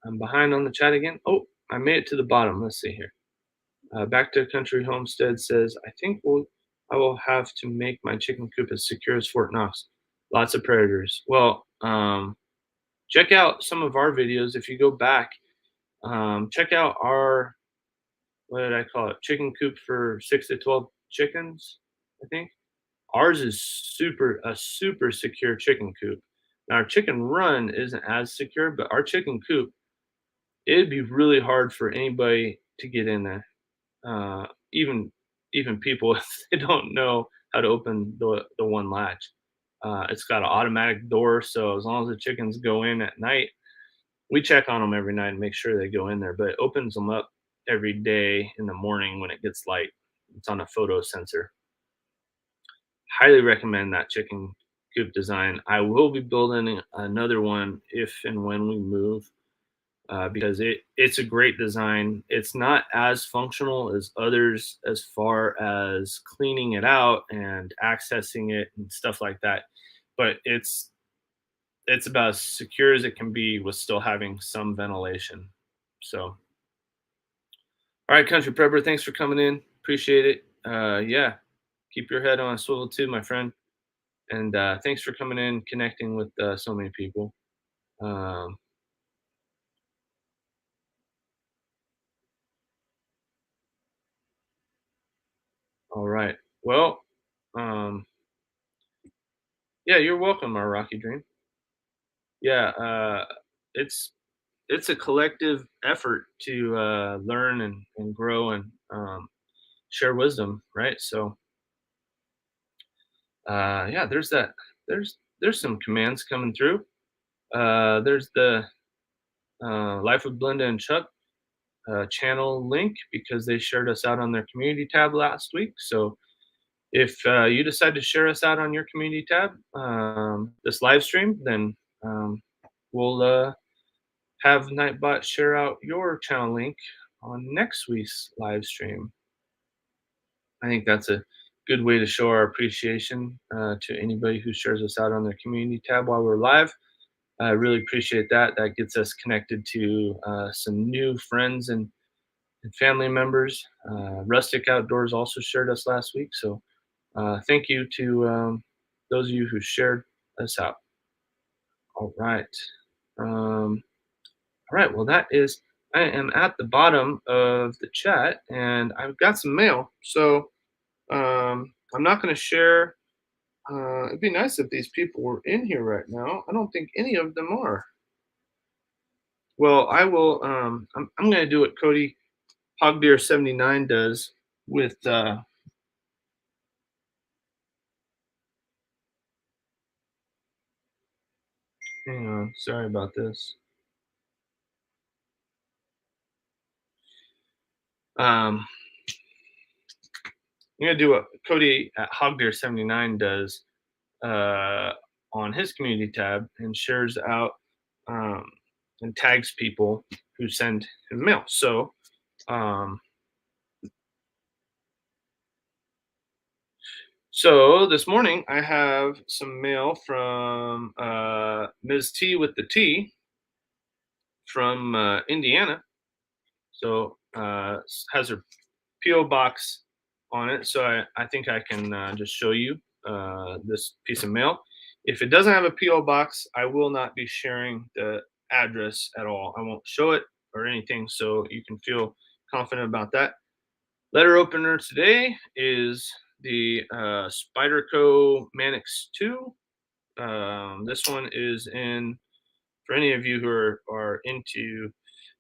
I'm behind on the chat again. Oh, I made it to the bottom. Let's see here. Back to Country Homestead says, I will have to make my chicken coop as secure as Fort Knox. Lots of predators. Well, check out some of our videos. If you go back, check out our what did I call it? Chicken coop for 6 to 12 chickens, I think. Ours is super secure chicken coop. Now our chicken run isn't as secure, but our chicken coop, it'd be really hard for anybody to get in there. Uh, even even people if they don't know how to open the one latch. It's got an automatic door, so as long as the chickens go in at night, we check on them every night and make sure they go in there. But it opens them up every day in the morning when it gets light. It's on a photo sensor. Highly recommend that chicken coop design. I will be building another one if and when we move, because it's a great design. It's not as functional as others as far as cleaning it out and accessing it and stuff like that, but it's about as secure as it can be with still having some ventilation. So, all right, country prepper, thanks for coming in. Appreciate it. Yeah, keep your head on a swivel too, my friend. And thanks for coming in, connecting with so many people. Um, all right. Well, um, yeah, you're welcome, our Rocky Dream. Yeah, it's it's a collective effort to learn and grow and share wisdom, right? So, yeah, there's that. There's some commands coming through. There's the Life with Blenda and Chuck channel link because they shared us out on their community tab last week. So if you decide to share us out on your community tab, this live stream, then we'll have Nightbot share out your channel link on next week's live stream. I think that's a good way to show our appreciation to anybody who shares us out on their community tab while we're live. I really appreciate that. That gets us connected to some new friends and family members. Rustic Outdoors also shared us last week. So thank you to those of you who shared us out. All right. All right. Well, I am at the bottom of the chat and I've got some mail. So I'm not going to share. It'd be nice if these people were in here right now. I don't think any of them are. Well, I will. I'm going to do what Cody Hogdeer 79 does with. Hang on. Sorry about this. I'm going to do what Cody at Hogdeer 79 does uh, on his community tab and shares out um, and tags people who send him mail. Um, so this morning I have some mail from Ms. T with the T from Indiana. So has her PO box on it. So I think I can just show you this piece of mail. If it doesn't have a PO box, I will not be sharing the address at all. I won't show it or anything, so you can feel confident about that. Letter opener today is the Spyderco Manix 2. This one is in, for any of you who are into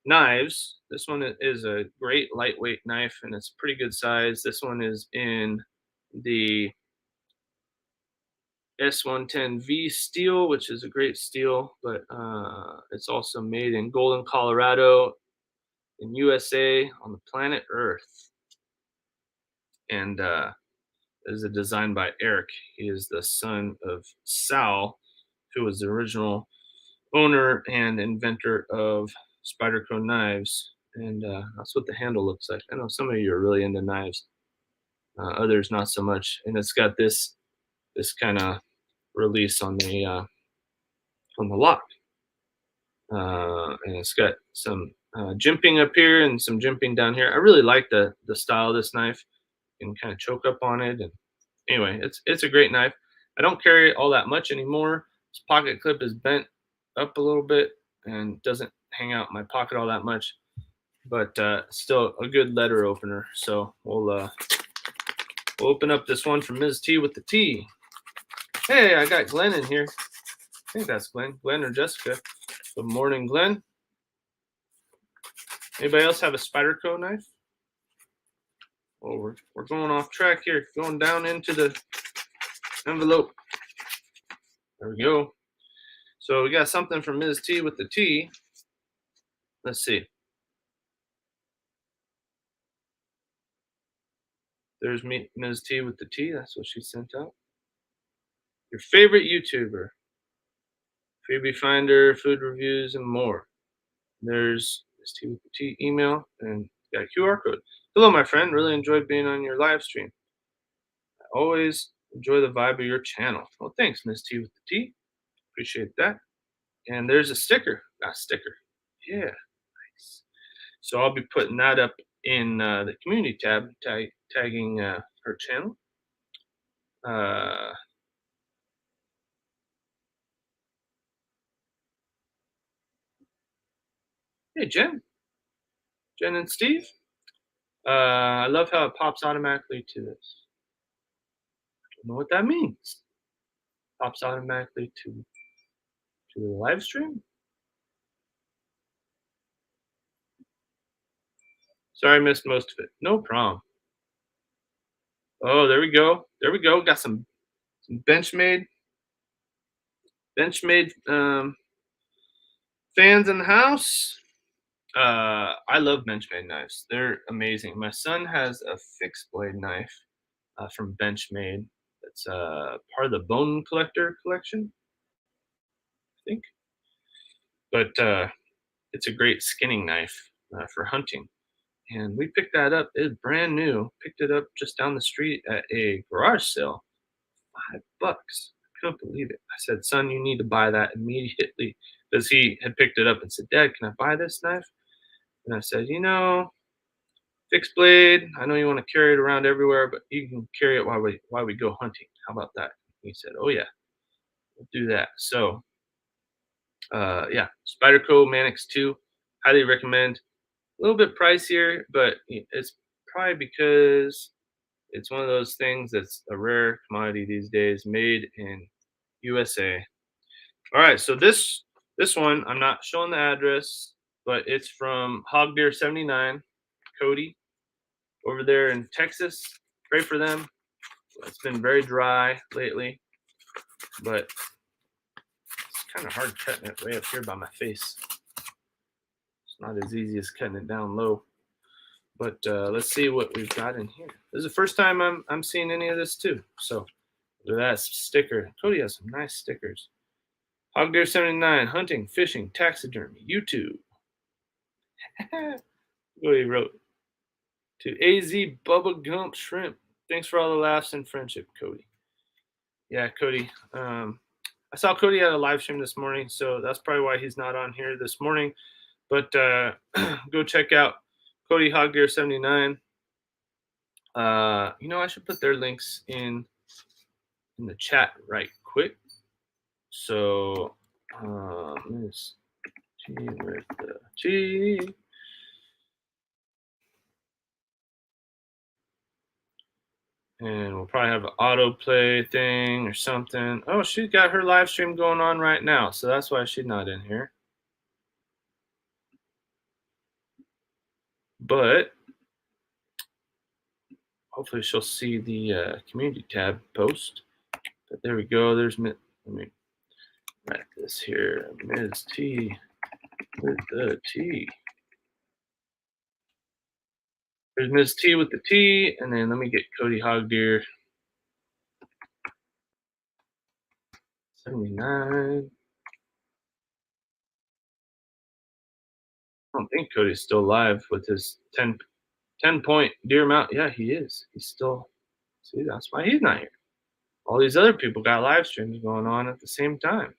knives, this one is a great lightweight knife and it's pretty good size. This one is in the S110V steel, which is a great steel, but it's also made in Golden, Colorado, in USA, on the planet Earth. And is a design by Eric. He is the son of Sal, who was the original owner and inventor of Spyderco Knives. And that's what the handle looks like. I know some of you are really into knives, others not so much. And it's got this kind of release on the lock, and it's got some jimping up here and some jimping down here. I really like the style of this knife. You can kind of choke up on it, and anyway, it's a great knife. I don't carry it all that much anymore. This pocket clip is bent up a little bit and doesn't hang out in my pocket all that much. but still a good letter opener. So we'll open up this one from Ms. T with the T. Hey, I got Glenn in here. I think that's Glenn or Jessica. Good morning, Glenn. Anybody else have a Spyderco knife? Oh, we're going off track here. Going down into the envelope. There we go. So we got something from Ms. T with the T. Let's see. There's me, Ms. T with the T. That's what she sent out. Your favorite YouTuber. Freebie Finder, food reviews, and more. There's Ms. T with the T email and got a QR code. Hello, my friend. Really enjoyed being on your live stream. I always enjoy the vibe of your channel. Well, thanks, Ms. T with the T. Appreciate that. And there's a sticker. Got a sticker. Yeah, nice. So I'll be putting that up in the community tab, tagging her channel. Hey, Jen and Steve. I love how it pops automatically to this. Don't know what that means. Pops automatically to the live stream. Sorry, I missed most of it. No problem. Oh, there we go. There we go. Got some Benchmade fans in the house. I love Benchmade knives. They're amazing. My son has a fixed blade knife from Benchmade. It's part of the Bone Collector collection, I think. But it's a great skinning knife for hunting. And we picked that up. It's brand new. Picked it up just down the street at a garage sale. $5. I couldn't believe it. I said, son, you need to buy that immediately. Because he had picked it up and said, Dad, can I buy this knife? And I said, fixed blade. I know you want to carry it around everywhere, but you can carry it while we go hunting. How about that? He said, oh yeah, we'll do that. So yeah, Spyderco Manix2, highly recommend. A little bit pricier, but it's probably because it's one of those things that's a rare commodity these days, made in USA. All right, so this one, I'm not showing the address, but it's from Hog Deer 79, Cody, over there in Texas. Pray for them. It's been very dry lately, but it's kind of hard cutting it way up here by my face. It's not as easy as cutting it down low. But let's see what we've got in here. This is the first time I'm seeing any of this too. So look at that sticker. Cody has some nice stickers. Hog Deer 79, hunting, fishing, taxidermy, YouTube. What he wrote. To AZ Bubba Gump Shrimp. Thanks for all the laughs and friendship, Cody. Yeah, Cody. I saw Cody had a live stream this morning, so that's probably why he's not on here this morning. But go check out Cody Hog Deer 79. I should put their links in the chat right quick. So Miss T with the T. And we'll probably have an autoplay thing or something. Oh, she's got her live stream going on right now, so that's why she's not in here. But hopefully she'll see the community tab post. But there we go. Let me write this here. Ms. T with the T. There's Ms. T with the T, and then let me get Cody Hog Deer 79. I don't think Cody's still live with his 10-point deer mount. Yeah, he is. He's still. See, that's why he's not here. All these other people got live streams going on at the same time.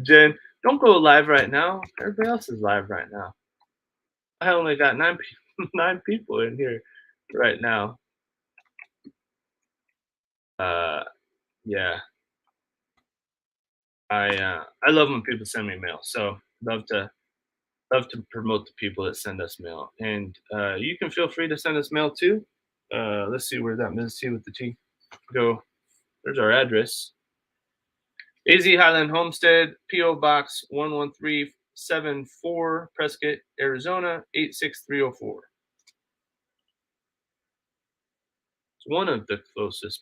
Jen, don't go live right now. Everybody else is live right now. I only got 9 people in here right now. Yeah, I love when people send me mail. So love to promote the people that send us mail, and you can feel free to send us mail too. Let's see where that Ms. T with the T go. There's our address. AZ Highland Homestead, P.O. Box 11374, Prescott, Arizona 86304. It's one of the closest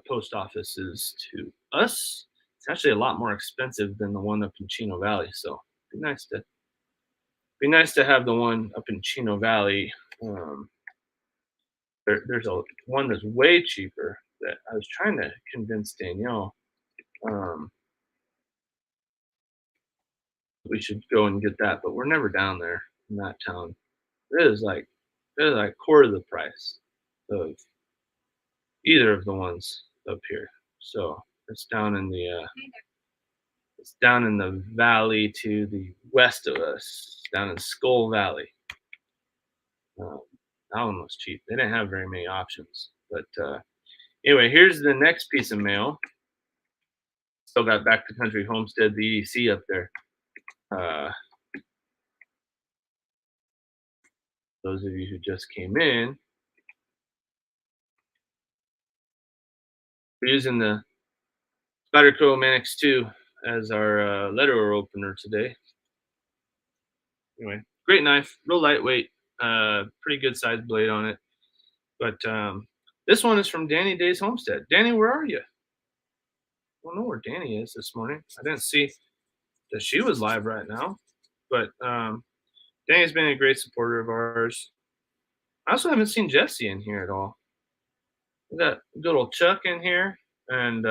post offices to us. It's actually a lot more expensive than the one up in Chino Valley, so be nice to have the one up in Chino Valley. Um, there's a one that's way cheaper that I was trying to convince Danielle um, we should go and get that, but we're never down there in that town. It is like quarter the price of either of the ones up here. So it's down in the valley to the west of us, down in Skull Valley. Um, that one was cheap. They didn't have very many options, but anyway, here's the next piece of mail. Still got Back to Country Homestead, the EDC up there. Uh, those of you who just came in, we're using the Spyderco Manix2 as our letter opener today. Anyway, great knife, real lightweight, pretty good size blade on it. But this one is from Danny Day's Homestead. Danny, where are you? I don't know where Danny is this morning. I didn't see that she was live right now. But Danny's been a great supporter of ours. I also haven't seen Jesse in here at all. We got good old Chuck in here and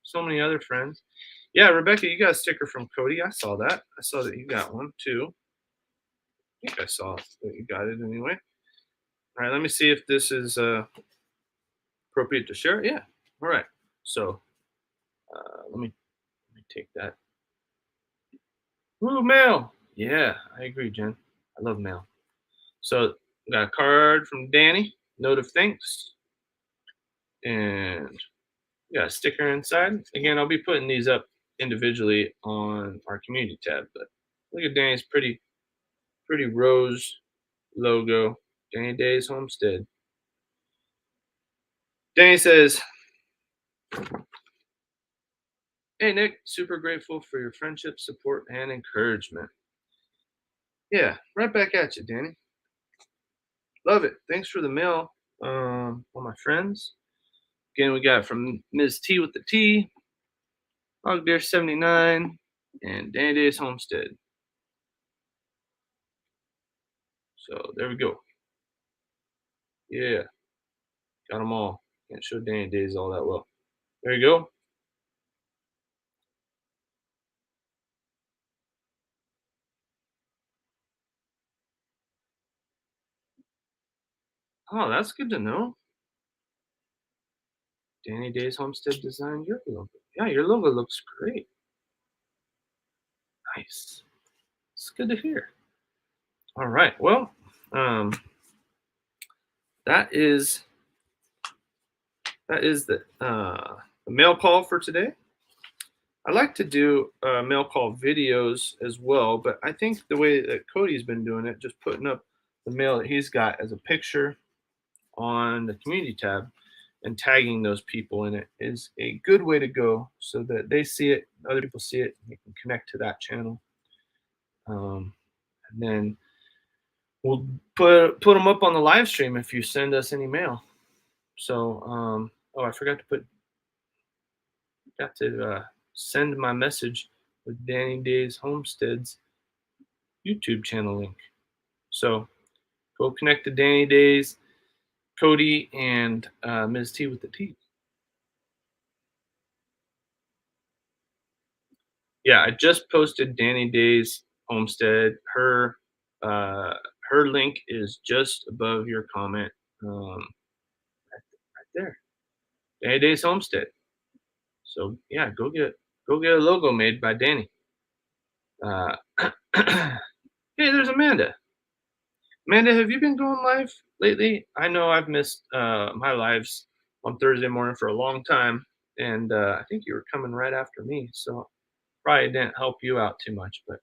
so many other friends. Yeah, Rebecca, you got a sticker from Cody. I saw that. I saw that you got one too. I think I saw that you got it anyway. All right, let me see if this is appropriate to share. Yeah. All right. So let me take that. Ooh, mail. Yeah, I agree, Jen. I love mail. So we got a card from Danny, note of thanks, and we got a sticker inside. Again, I'll be putting these up individually on our community tab, but look at Danny's pretty rose logo. Danny Day's Homestead. Danny says, "Hey Nick, super grateful for your friendship, support, and encouragement." Yeah, right back at you, Danny. Love it. Thanks for the mail, all my friends. Again, we got from Ms. T with the T, Hog Deer 79, and Danny Day's Homestead. So there we go. Yeah, got them all. Can't show Danny Days all that well. There you go. Oh, that's good to know. Danny Day's Homestead designed your logo. Yeah, your logo looks great. Nice. It's good to hear. All right. Well, um, that is the mail call for today. I like to do mail call videos as well, but I think the way that Cody's been doing it, just putting up the mail that he's got as a picture on the community tab and tagging those people in it is a good way to go so that they see it, other people see it, and they can connect to that channel. And then we'll put them up on the live stream if you send us any mail. So, oh, I forgot to send my message with Danny Day's Homestead's YouTube channel link. So go connect to Danny Days, Cody, and Ms. T with the T. Yeah, I just posted Danny Day's Homestead. Her link is just above your comment, right there. Danny Day's Homestead. So yeah, go get a logo made by Danny. Hey, there's Amanda. Amanda, have you been going live lately? I know I've missed my lives on Thursday morning for a long time. and I think you were coming right after me, so probably didn't help you out too much. But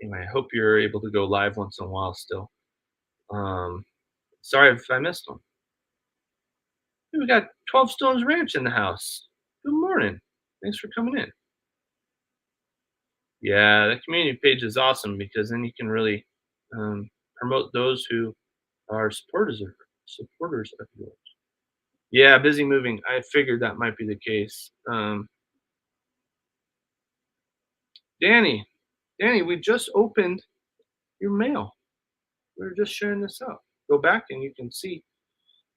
anyway, I hope you're able to go live once in a while still. Um, Sorry if I missed one. Hey, we got 12 Stones Ranch in the house. Good morning. Thanks for coming in. Yeah, the community page is awesome because then you can really promote those who are supporters of yours. Yeah, busy moving. I figured that might be the case. Danny, Danny, we just opened your mail. We were just sharing this out. Go back and you can see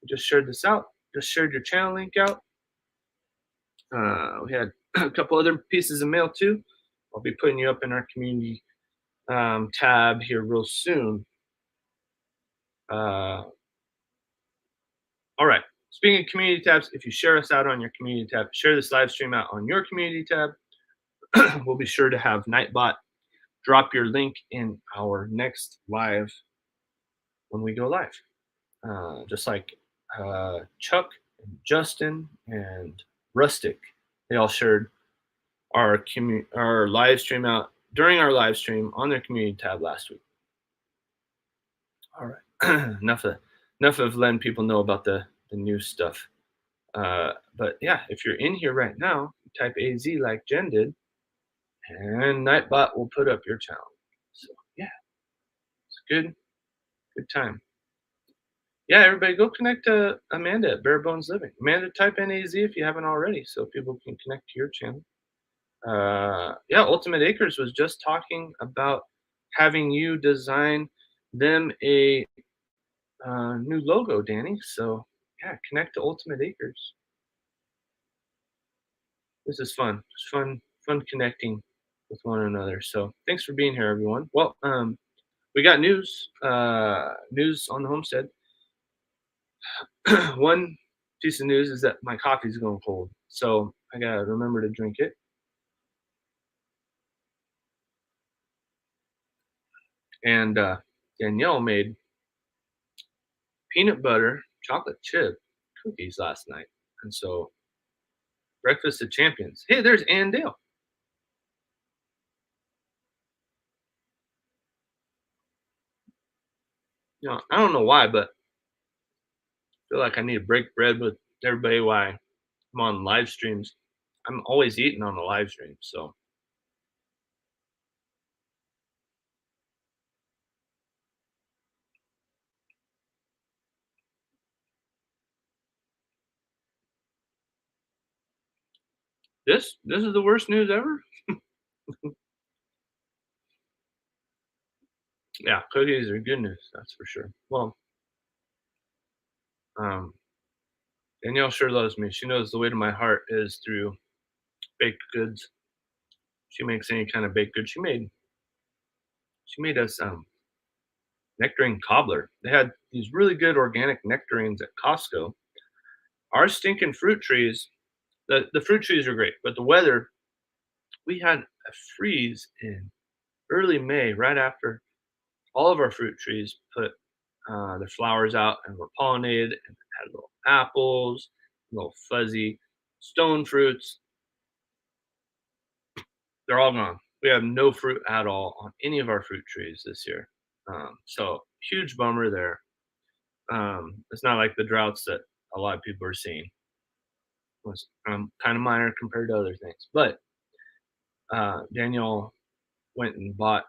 we just shared this out. Just shared your channel link out. We had a couple other pieces of mail too. I'll be putting you up in our community tab here real soon. Uh, all right. Speaking of community tabs, if you share us out on your community tab, share this live stream out on your community tab. We'll be sure to have Nightbot drop your link in our next live when we go live. Just like Chuck and Justin and Rustic, they all shared our live stream out during our live stream on their community tab last week. All right, enough of letting people know about the new stuff. But yeah, if you're in here right now, type AZ like Jen did, and Nightbot will put up your channel. So yeah, it's good time. Yeah, everybody go connect to Amanda at Bare Bones Living. Amanda, type in AZ if you haven't already, so people can connect to your channel. Yeah, Ultimate Acres was just talking about having you design them a new logo, Danny. So yeah, connect to Ultimate Acres. This is fun. It's fun connecting with one another. So thanks for being here, everyone. Well, we got news on the homestead. One piece of news is that my coffee's going cold, so I gotta remember to drink it. And Danielle made peanut butter chocolate chip cookies last night, and so breakfast of champions. Hey, there's Ann Dale. I don't know why, but I feel like I need to break bread with everybody while I'm on live streams. I'm always eating on the live stream, so this is the worst news ever. Yeah, cookies are good news, that's for sure. Well, um, Danielle sure loves me. She knows the way to my heart is through baked goods. She makes any kind of baked good. She made us nectarine cobbler. They had these really good organic nectarines at Costco. Our stinking fruit trees, the fruit trees are great, but the weather, we had a freeze in early May, right after all of our fruit trees put their flowers out and were pollinated and had little apples, little fuzzy stone fruits. They're all gone. We have no fruit at all on any of our fruit trees this year. So huge bummer there. It's not like the droughts that a lot of people are seeing. It was kind of minor compared to other things. But Daniel went and bought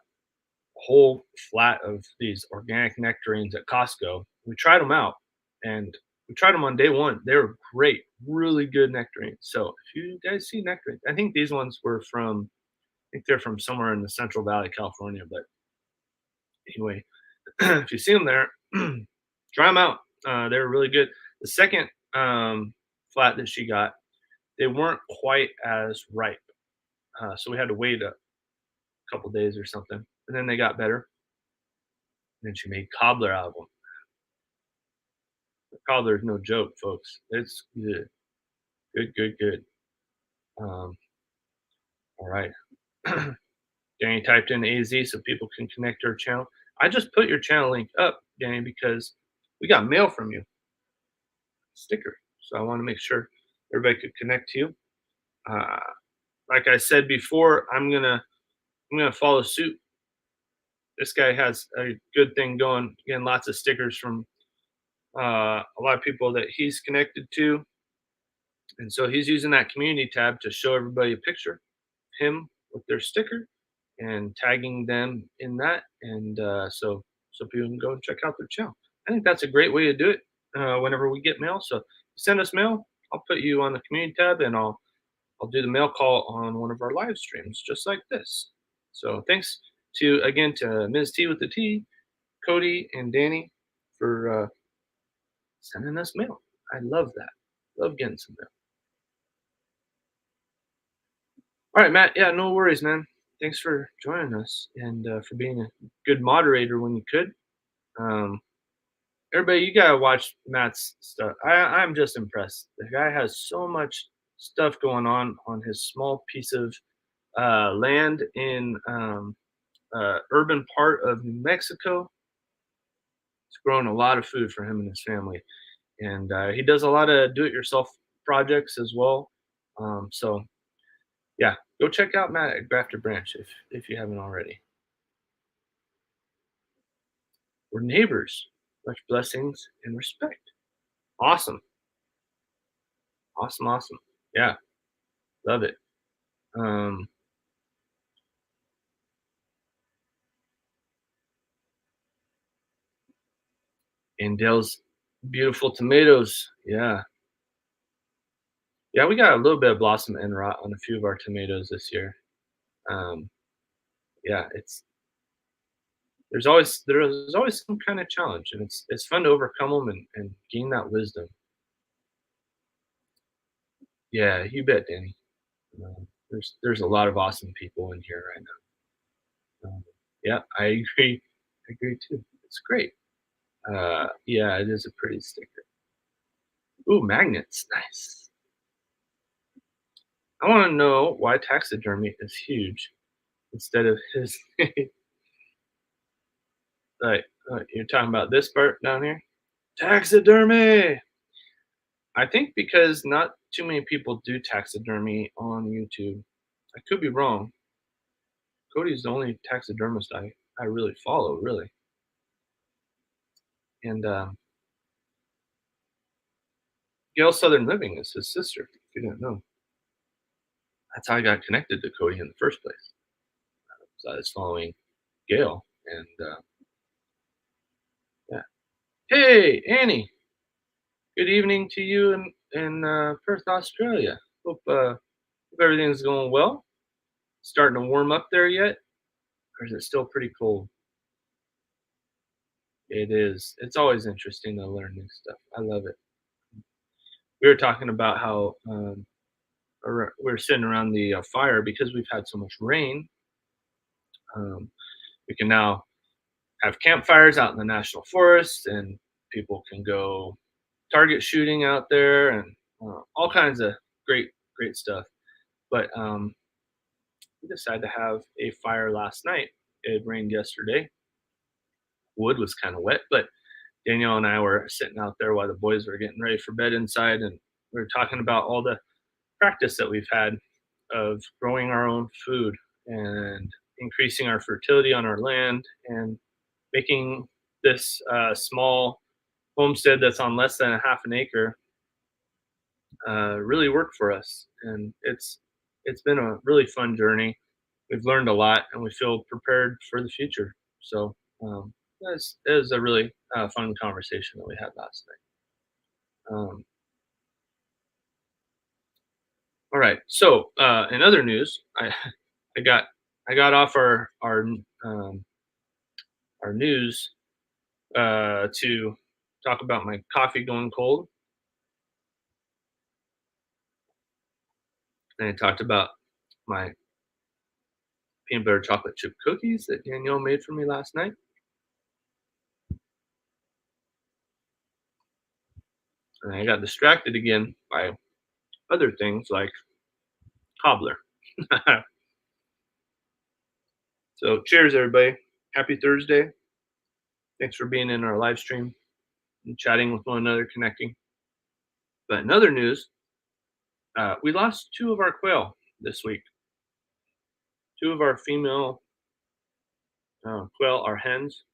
a whole flat of these organic nectarines at Costco. We tried them out, and we tried them on day one. They were great, really good nectarines. So if you guys see nectarines, I think these ones were from, I think they're from somewhere in the Central Valley, California. But anyway, if you see them there, try them out. They were really good. The second flat that she got, they weren't quite as ripe, so we had to wait a couple days or something, and then they got better. And then she made cobbler out of them. Cobbler is no joke, folks. It's good, good. Um, all right. Danny typed in AZ so people can connect to her channel. I just put your channel link up, Danny, because we got mail from you, sticker. So I want to make sure everybody could connect to you. Uh, like I said before, I'm gonna follow suit. This guy has a good thing going. Getting lots of stickers from a lot of people that he's connected to, and so he's using that community tab to show everybody a picture of him with their sticker and tagging them in that, and so people can go and check out their channel. I think that's a great way to do it. Whenever we get mail, so send us mail. I'll put you on the community tab, and I'll do the mail call on one of our live streams, just like this. So thanks to Ms. T with the T, Cody, and Danny for sending us mail. I love that. Love getting some mail. All right, Matt. Yeah, no worries, man. Thanks for joining us and for being a good moderator when you could. Um, Everybody, you gotta watch Matt's stuff. I'm just impressed. The guy has so much stuff going on his small piece of land in urban part of New Mexico. It's growing a lot of food for him and his family, and he does a lot of do-it-yourself projects as well. So yeah, go check out Matt at Grafter Branch if you haven't already. We're neighbors. Much blessings and respect. Awesome, awesome, awesome. Yeah, love it. Um, and Dale's beautiful tomatoes. Yeah, yeah, we got a little bit of blossom and rot on a few of our tomatoes this year. Um, yeah, there's always some kind of challenge, and it's fun to overcome them and gain that wisdom. Yeah, you bet, Danny. There's a lot of awesome people in here right now. Yeah, I agree. I agree too. It's great. Yeah, it is a pretty sticker. Ooh, magnets, nice. I want to know why taxidermy is huge instead of his. Like, you're talking about this part down here? Taxidermy! I think because not too many people do taxidermy on YouTube. I could be wrong. Cody's the only taxidermist I really follow, really. And Gail Southern Living is his sister, if you didn't know. That's how I got connected to Cody in the first place. So I was following Gail, and yeah. Hey, Annie. Good evening to you in Perth, Australia. Hope everything's going well. Starting to warm up there yet, or is it still pretty cold? It is. It's always interesting to learn new stuff. I love it. We were talking about how we were sitting around the fire because we've had so much rain. Um, we can now have campfires out in the national forest, and people can go target shooting out there, and all kinds of great stuff. But we decided to have a fire last night. It rained yesterday. Wood was kind of wet, but Danielle and I were sitting out there while the boys were getting ready for bed inside, and we were talking about all the practice that we've had of growing our own food and increasing our fertility on our land and making this small homestead that's on less than a half an acre really work for us. And it's been a really fun journey. We've learned a lot, and we feel prepared for the future. So it was a really fun conversation that we had last night. All right. So in other news, I got I got off um, our news to talk about my coffee going cold, and I talked about my peanut butter chocolate chip cookies that Danielle made for me last night, and I got distracted again by other things like cobbler. So cheers, everybody! Happy Thursday! Thanks for being in our live stream and chatting with one another, connecting. But in other news, We lost two of our quail this week. Two of our female quail are hens,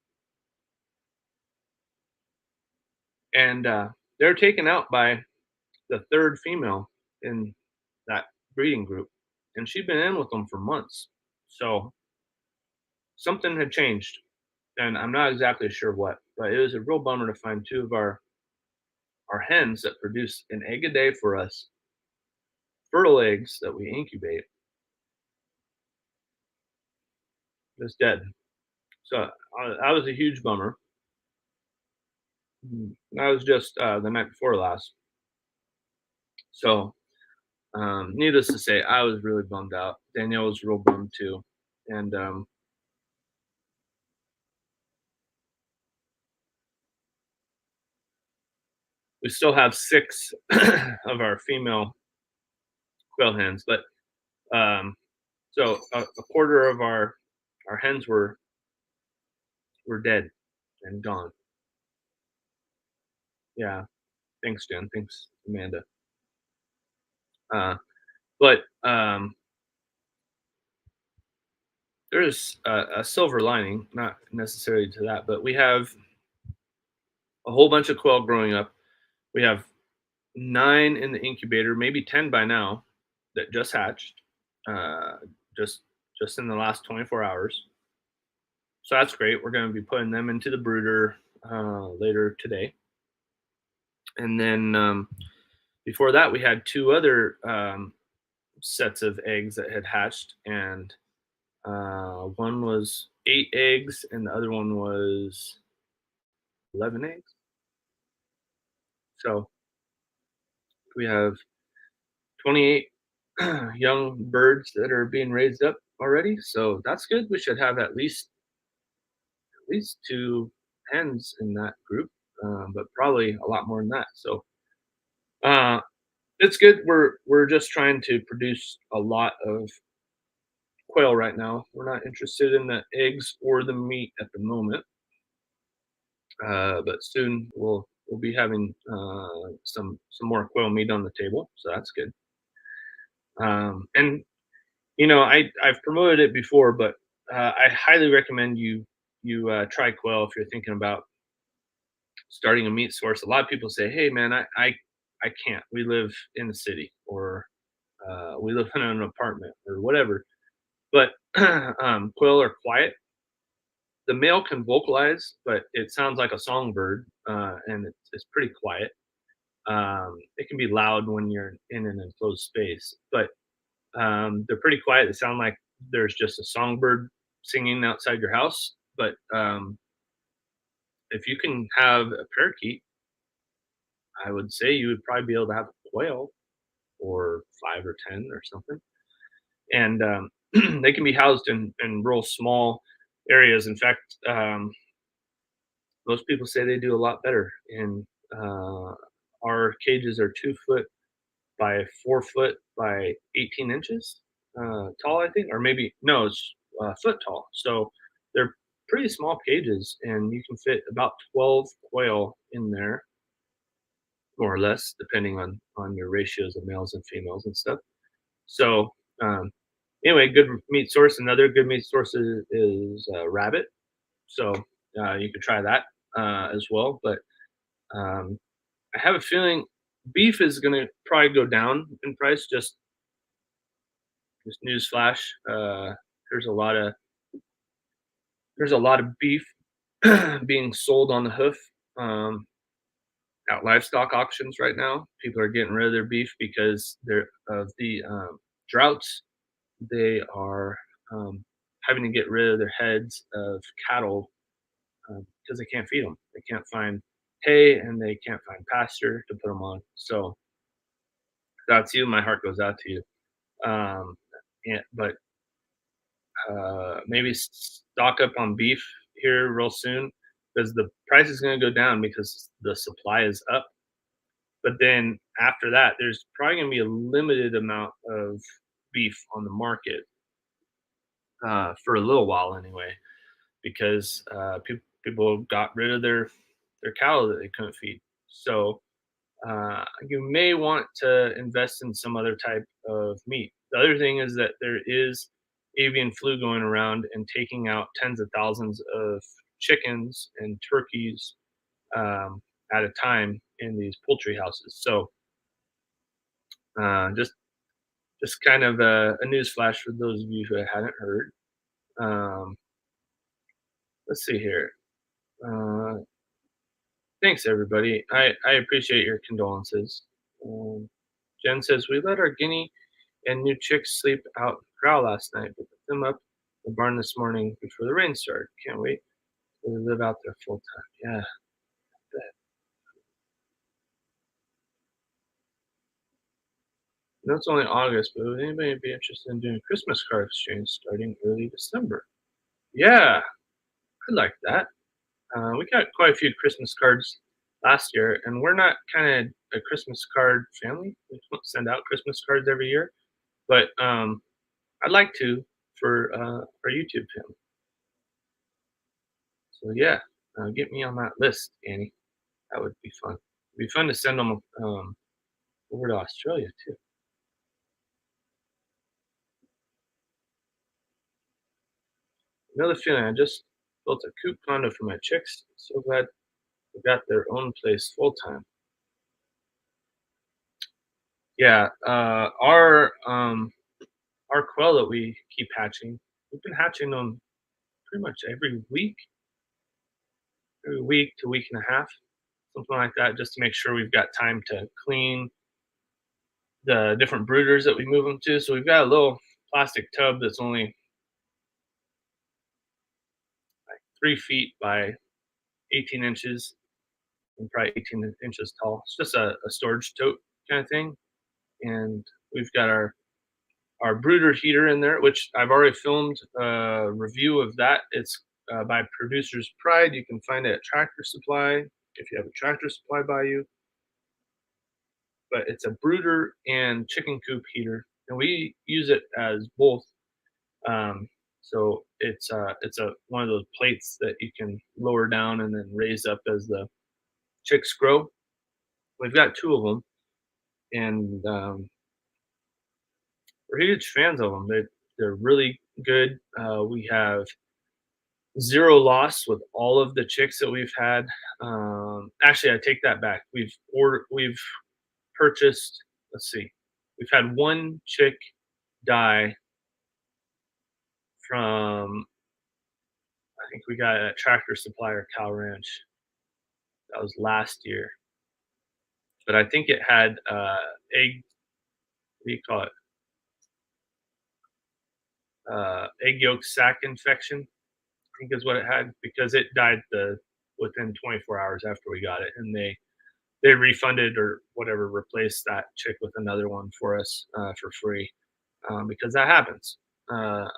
and they're taken out by the third female in that breeding group, and she'd been in with them for months. So something had changed, and I'm not exactly sure what, but it was a real bummer to find two of our hens that produce an egg a day for us, fertile eggs that we incubate, just dead. So that was a huge bummer. That was just the night before last. So needless to say, I was really bummed out. Danielle was real bummed too, and we still have six of our female quail hens, but um, so a quarter of our hens were dead and gone. Yeah, thanks, Jen. Thanks, Amanda. Uh, but there's a silver lining, not necessarily to that, but we have a whole bunch of quail growing up. We have nine in the incubator, maybe 10 by now, that just hatched, uh, just just in the last 24 hours. So that's great. We're going to be putting them into the brooder later today, and then before that, we had two other sets of eggs that had hatched, and one was 8 eggs, and the other one was 11 eggs. So we have 28 young birds that are being raised up already. So that's good. We should have at least two hens in that group, but probably a lot more than that. So uh, it's good. We're just trying to produce a lot of quail right now. We're not interested in the eggs or the meat at the moment, but soon we'll be having some more quail meat on the table. So that's good. And I've promoted it before, but I highly recommend you try quail if you're thinking about starting a meat source. A lot of people say, "Hey, man, I can't. We live in the city, or we live in an apartment, or whatever." But quail are quiet. The male can vocalize, but it sounds like a songbird, and it's pretty quiet. It can be loud when you're in an enclosed space, but they're pretty quiet. They sound like there's just a songbird singing outside your house. But if you can have a parakeet, I would say you would probably be able to have a quail or 5 or 10 or something. And they can be housed in real small areas. In fact, most people say they do a lot better. And our cages are 2 foot by 4 foot by 18 inches tall, I think, or maybe no, it's a foot tall. So they're pretty small cages, and you can fit about 12 quail in there, more or less, depending on your ratios of males and females and stuff. So um, anyway, good meat source. Another good meat source is rabbit. So you could try that as well. But um, I have a feeling beef is going to probably go down in price. Just news flash. There's a lot of there's a lot of beef being sold on the hoof at livestock auctions right now. People are getting rid of their beef because they're of the droughts. They are having to get rid of their heads of cattle because they can't feed them. They can't find hay and they can't find pasture to put them on. So that's you. My heart goes out to you. Um, but maybe stock up on beef here real soon because the price is going to go down because the supply is up. But then after that, there's probably going to be a limited amount of beef on the market for a little while anyway, because people got rid of their cow that they couldn't feed. So You may want to invest in some other type of meat. The other thing is that there is avian flu going around and taking out tens of thousands of chickens and turkeys at a time in these poultry houses. So just kind of a news flash for those of you who hadn't heard. Um, let's see here. Uh, Thanks, everybody. I appreciate your condolences. Um, Jen says we let our guinea and new chicks sleep out in the corral last night, but put them up in the barn this morning before the rain started. Can't wait to live out there full time. Yeah, bet. I know it's only August, but would anybody be interested in doing a Christmas card exchange starting early December? Yeah, I like that. We got quite a few Christmas cards last year, and we're not kind of a Christmas card family. We don't send out Christmas cards every year, but I'd like to for our YouTube family. So yeah, get me on that list, Annie. That would be fun. It'd be fun to send them over to Australia too. Another feeling. I just built a coop condo for my chicks. So glad they got their own place full time. Yeah, our quail that we keep hatching, we've been hatching them pretty much every week to week and a half, something like that, just to make sure we've got time to clean the different brooders that we move them to. So we've got a little plastic tub that's only like 3 feet by 18 inches and probably 18 inches tall. It's just a storage tote kind of thing. And we've got our brooder heater in there, which I've already filmed a review of that. It's by Producer's Pride. You can find it at Tractor Supply if you have a Tractor Supply by you. But it's a brooder and chicken coop heater, and we use it as both. Um, so it's a one of those plates that you can lower down and then raise up as the chicks grow. We've got two of them, and we're huge fans of them. They're really good. We have zero loss with all of the chicks that we've had. Actually, I take that back. We've purchased. Let's see, we've had one chick die from. I think we got a Tractor Supply or Cow Ranch. That was last year, but I think it had egg. What do you call it? Egg yolk sac infection. I think is what it had because it died within 24 hours after we got it, and they refunded or whatever, replaced that chick with another one for us for free because that happens. Uh,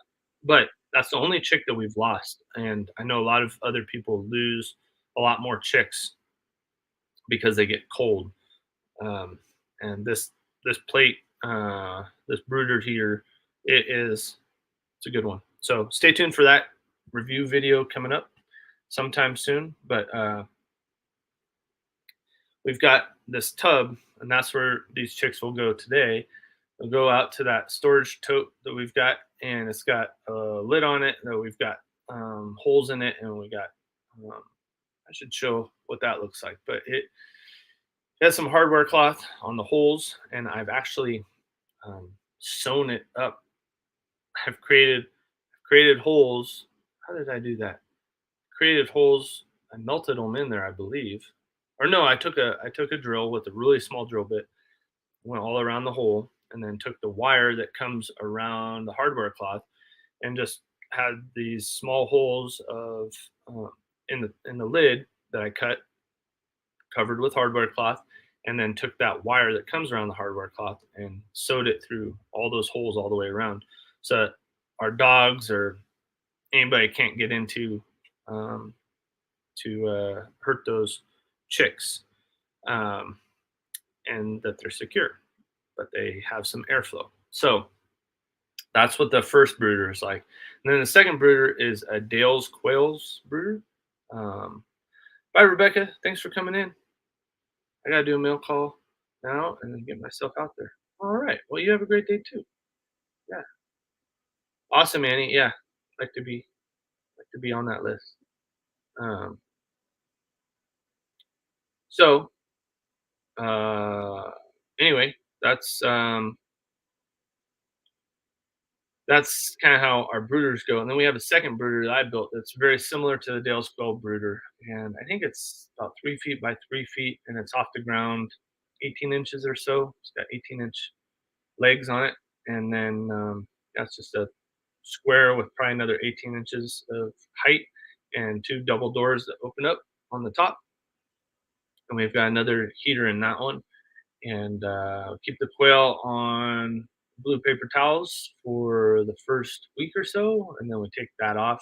but that's the only chick that we've lost, and I know a lot of other people lose a lot more chicks because they get cold. Um, and this plate, this brooder here, it's a good one. So stay tuned for that review video coming up sometime soon. But we've got this tub, and that's where these chicks will go today. They'll go out to that storage tote that we've got, and it's got a lid on it that we've got holes in it, and we got. I should show what that looks like, but it has some hardware cloth on the holes, and I've actually sewn it up. I've created holes. How did I do that? Created holes. I melted them in there, I believe. Or no, I took a drill with a really small drill bit, went all around the hole, and then took the wire that comes around the hardware cloth and just had these small holes of in the lid that I cut, covered with hardware cloth, and then took that wire that comes around the hardware cloth and sewed it through all those holes all the way around, so that our dogs or anybody can't get into um, to hurt those chicks, um, and that they're secure, but they have some airflow. So that's what the first brooder is like. And then the second brooder is a Dale's Quails brooder. Bye, Rebecca. Thanks for coming in. I gotta do a mail call now and then get myself out there. All right. Well, you have a great day too. Yeah. Awesome, Annie. Yeah. Like to be on that list. Um, so uh anyway, that's that's kind of how our brooders go. And then we have a second brooder that I built that's very similar to the Dale Skull brooder. And I think it's about 3 feet by 3 feet and it's off the ground 18 inches or so. It's got 18-inch legs on it. And then that's just a square with probably another 18 inches of height and two double doors that open up on the top. And we've got another heater in that one. And keep the quail on blue paper towels for the first week or so, and then we take that off,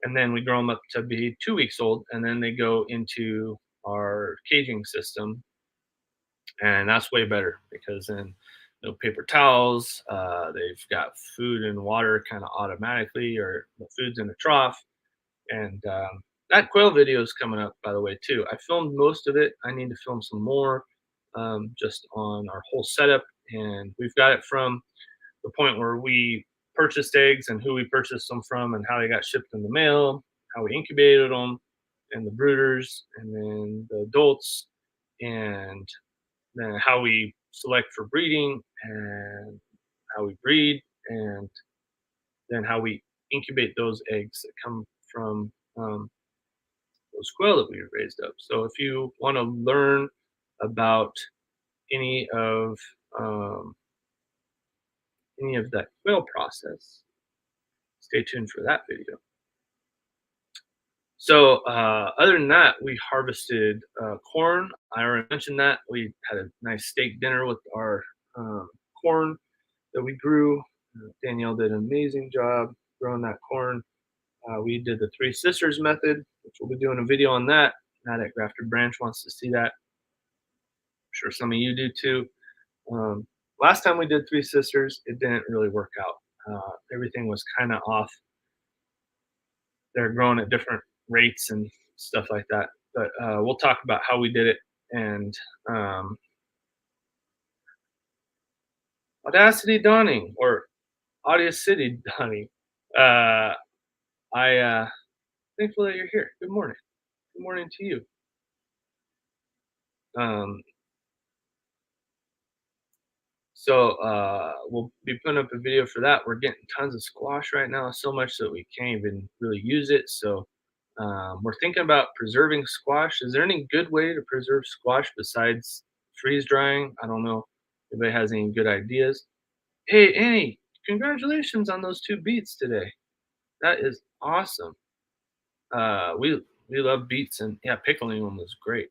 and then we grow them up to be 2 weeks old, and then they go into our caging system, and that's way better because then no paper towels. They've got food and water kind of automatically, or the food's in a trough, and that quail video is coming up, by the way, too. I filmed most of it. I need to film some more, just on our whole setup. And we've got it from the point where we purchased eggs and who we purchased them from and how they got shipped in the mail, how we incubated them, and the brooders, and then the adults, and then how we select for breeding, and how we breed, and then how we incubate those eggs that come from those quail that we raised up. So if you want to learn about any of um, any of that quail process, stay tuned for that video. So other than that, we harvested corn. I already mentioned that. We had a nice steak dinner with our corn that we grew. Danielle did an amazing job growing that corn. We did the Three Sisters method, which we'll be doing a video on that. Now that Grafted Branch wants to see that. I'm sure some of you do too. Um, Last time we did Three Sisters, it didn't really work out. Everything was kind of off. They're growing at different rates and stuff like that. But we'll talk about how we did it. And um, Audacity Dawning, or Audacity Dawning. Uh, I thankful that you're here. Good morning. Good morning to you. Um, So we'll be putting up a video for that. We're getting tons of squash right now, so much that we can't even really use it. So we're thinking about preserving squash. Is there any good way to preserve squash besides freeze drying? I don't know if anybody has any good ideas. Hey, Annie, congratulations on those two beets today. That is awesome. We love beets, and yeah, pickling them was great.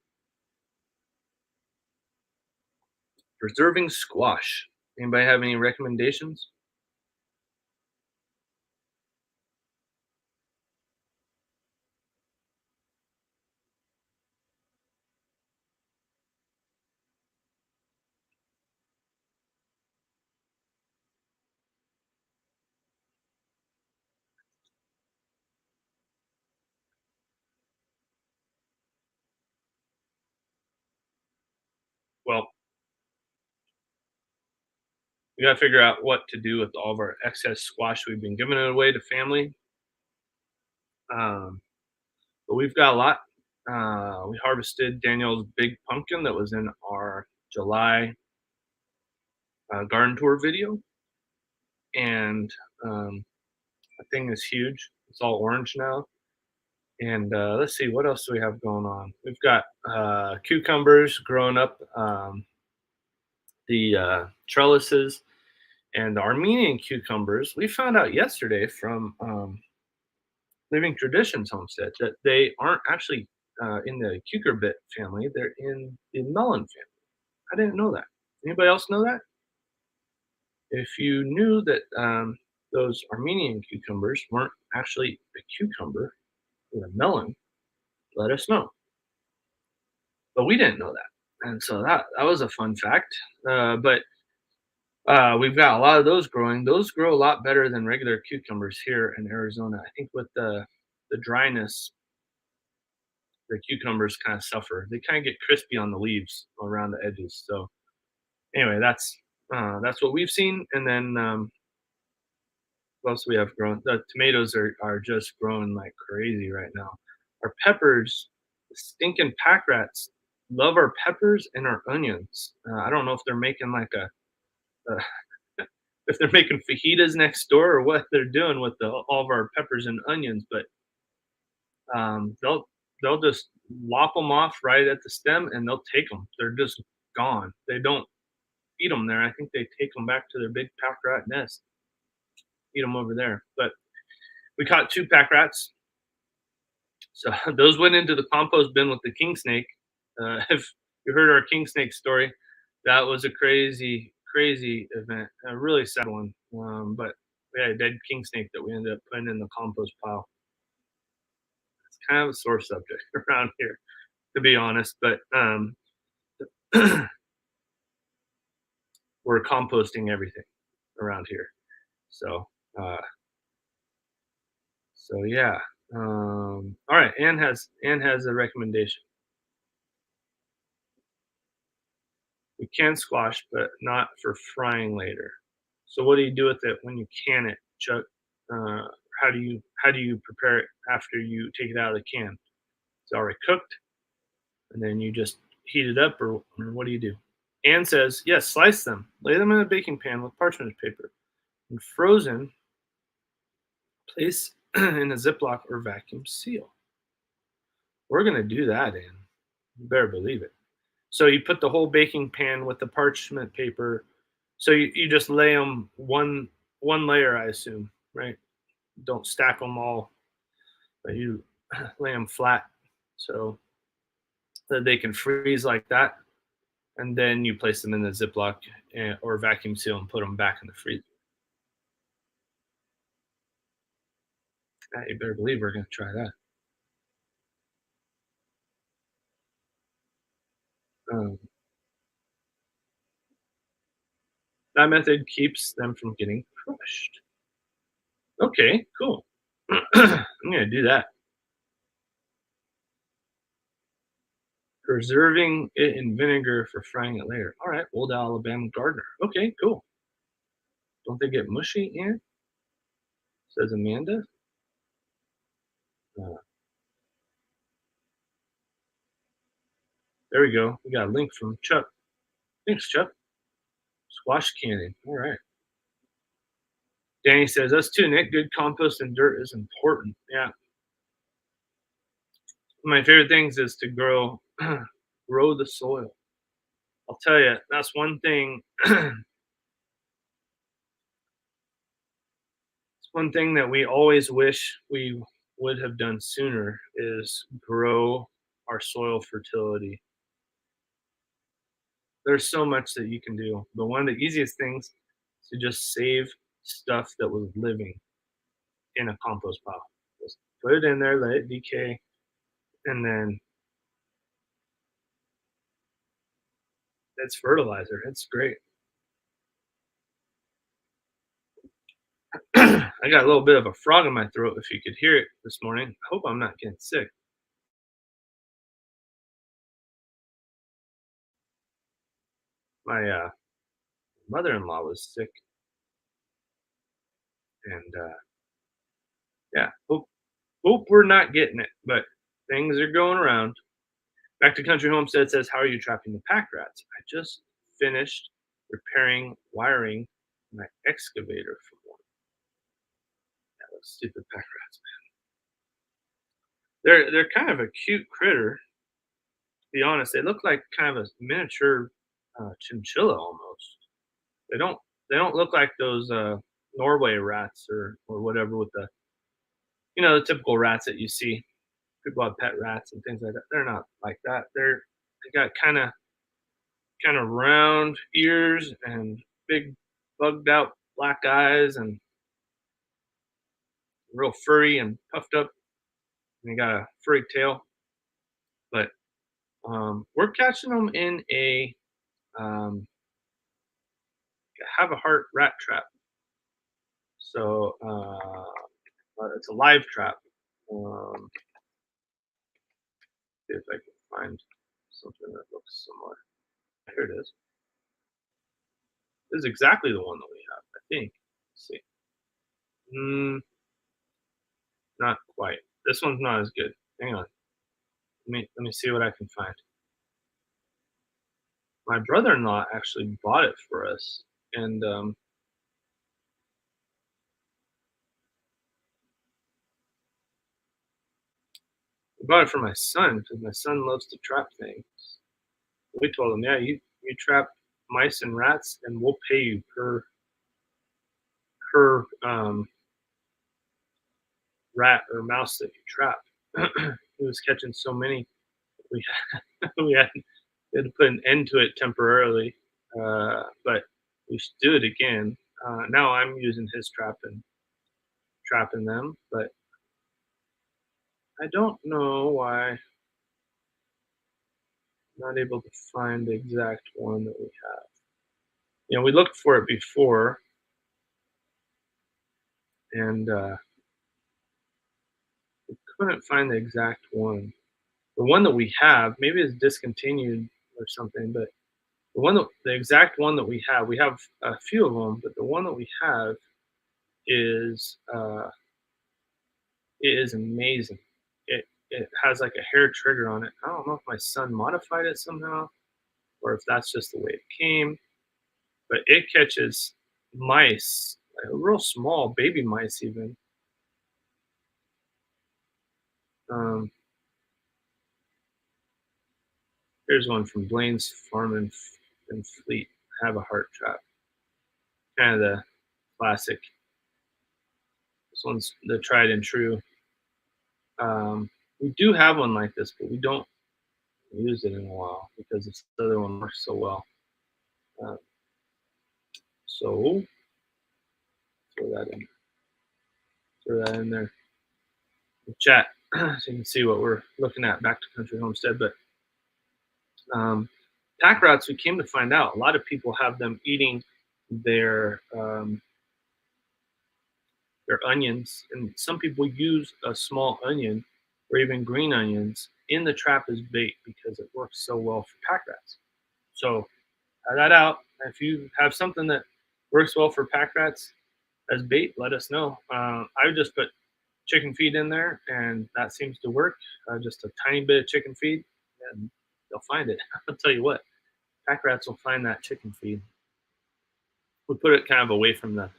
Preserving squash. Anybody have any recommendations? Well, we got to figure out what to do with all of our excess squash. We've been giving it away to family, um, but we've got a lot. We harvested Daniel's big pumpkin that was in our July garden tour video, and that thing is huge. It's all orange now. And let's see, what else do we have going on? We've got cucumbers growing up, the trellises, and the Armenian cucumbers. We found out yesterday from Living Traditions Homestead that they aren't actually in the cucurbit family. They're in the melon family. I didn't know that. Anybody else know that? If you knew that those Armenian cucumbers weren't actually a cucumber or a melon, let us know. But we didn't know that, and so that was a fun fact. But we've got a lot of those growing. Those grow a lot better than regular cucumbers here in Arizona. I think with the dryness the cucumbers kind of suffer. They kind of get crispy on the leaves around the edges. So anyway, that's what we've seen. And then what else we have grown? The tomatoes are just growing like crazy right now. Our peppers, the stinking pack rats love our peppers and our onions. I don't know if they're making like a if they're making fajitas next door or what they're doing with all of our peppers and onions, but they'll just lop them off right at the stem and they'll take them. They're just gone. They don't eat them there. I think they take them back to their big pack rat nest, eat them over there. But we caught 2 pack rats. So those went into the compost bin with the king snake. If you heard our king snake story, that was a crazy, crazy event. A really sad one. But we had a dead king snake that we ended up putting in the compost pile. It's kind of a sore subject around here, to be honest. But we're composting everything around here. So uh, so yeah. All right. Anne has a recommendation. We can squash, but not for frying later. So what do you do with it when you can it, Chuck? Uh, how do you prepare it after you take it out of the can? It's already cooked, and then you just heat it up, or what do you do? Anne says, yes, slice them, lay them in a baking pan with parchment paper, and frozen, place in a Ziploc or vacuum seal. We're gonna do that, Anne. You better believe it. So you put the whole baking pan with the parchment paper. So you just lay them one layer, I assume, right? Don't stack them all, but you lay them flat so that they can freeze like that. And then you place them in the Ziploc or vacuum seal and put them back in the freezer. You better believe we're going to try that. Um, that method keeps them from getting crushed. Okay, cool. I'm going to do that. Preserving it in vinegar for frying it later. All right, Old Alabama Gardener. Okay, cool. Don't they get mushy, Ann? Says Amanda. Uh, there we go. We got a link from Chuck. Thanks, Chuck. Squash canning. All right. Danny says, us too, Nick. Good compost and dirt is important. Yeah. One of my favorite things is to grow the soil. I'll tell you, that's one thing. It's one thing that we always wish we would have done sooner is grow our soil fertility. There's so much that you can do, but one of the easiest things is to just save stuff that was living in a compost pile. Just put it in there, let it decay, and then it's fertilizer. It's great. I got a little bit of a frog in my throat if you could hear it this morning. I hope I'm not getting sick. My mother-in-law was sick, and yeah, hope we're not getting it, but things are going around. Back to Country Homestead says, how are you trapping the pack rats? I just finished repairing wiring my excavator for one. Yeah, those stupid pack rats, man. They're kind of a cute critter, to be honest. They look like kind of a miniature chinchilla almost. They don't they don't look like those Norway rats or whatever with the the typical rats that you see. People have pet rats and things like that. They're not like that. They got kind of round ears and big bugged out black eyes and real furry and puffed up. And they got a furry tail. But we're catching them in a have a heart rat trap. So it's a live trap. Um, See if I can find something that looks similar. Here it is. This is exactly the one that we have, I think. Let's see. Not quite. This one's not as good. Hang on. Let me see what I can find. My brother-in-law actually bought it for us, and he bought it for my son because my son loves to trap things. We told him, yeah, you trap mice and rats, and we'll pay you per rat or mouse that you trap. He was catching so many, we we had to put an end to it temporarily, but we should do it again. Now I'm using his trap and trapping them, but I don't know why I'm not able to find the exact one that we have. You know, we looked for it before, and we couldn't find the exact one. The one that we have, maybe it's discontinued or something, but the exact one that we have a few of them, but the one that we have is it is amazing. It has like a hair trigger on it. I don't know if my son modified it somehow or if that's just the way it came, but it catches mice, like real small baby mice even. Um, Here's one from Blaine's Farm in Fleet. Have a heart trap. Kind of the classic. This one's the tried and true. We do have one like this, but we don't use it in a while because this other one works so well. Uh, so throw that in. Throw that in there. The chat, so you can see what we're looking at. Back to Country Homestead, but pack rats. We came to find out a lot of people have them eating their onions, and some people use a small onion or even green onions in the trap as bait because it works so well for pack rats. So try that out. If you have something that works well for pack rats as bait, let us know. I would just put chicken feed in there, and that seems to work. Just a tiny bit of chicken feed, and they'll find it. I'll tell you what, pack rats will find that chicken feed. We put it kind of away from the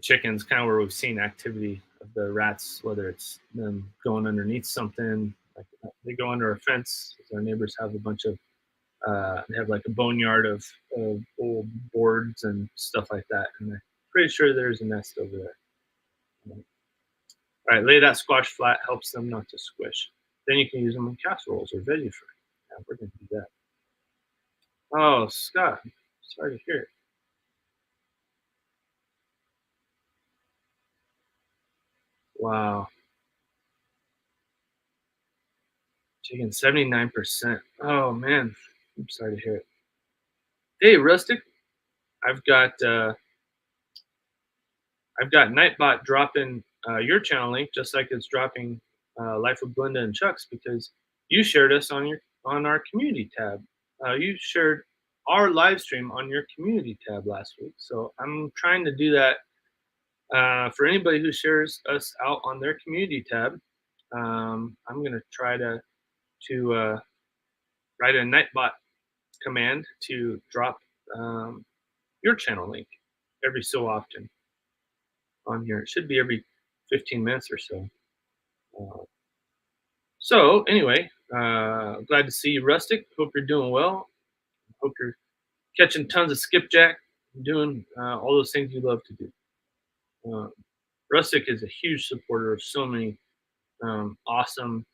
chickens, kind of where we've seen activity of the rats, whether it's them going underneath something, like they go under a fence. Our neighbors have a bunch of, they have like a boneyard of old boards and stuff like that. And I'm pretty sure there's a nest over there. All right, lay that squash flat, helps them not to squish. Then you can use them in casseroles or veggie fry. Yeah, we're going to do that. Oh, Scott, sorry to hear it. Wow. Chicken 79%. Oh man, I'm sorry to hear it. Hey, Rustic, I've got uh, I've got Nightbot dropping your channel link just like it's dropping Life of Glinda and Chuck's because you shared us on our community tab. You shared our live stream on your community tab last week, so I'm trying to do that for anybody who shares us out on their community tab. I'm gonna try to write a Nightbot command to drop your channel link every so often on here. It should be every 15 minutes or so. So anyway, glad to see you, Rustic. Hope you're doing well. Hope you're catching tons of skipjack, doing all those things you love to do. Rustic is a huge supporter of so many awesome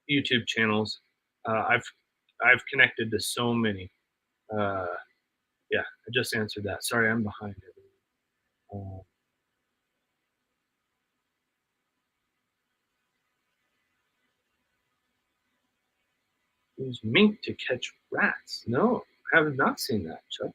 YouTube channels. I've connected to so many. Uh, yeah, I just answered that. Sorry, I'm behind everyone. Use mink to catch rats. No, I have not seen that, Chuck.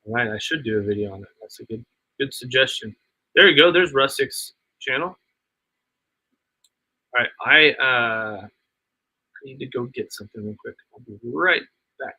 All right, I should do a video on it. That's a good suggestion. There you go. There's Rustic's channel. All right, I need to go get something real quick. I'll be right back.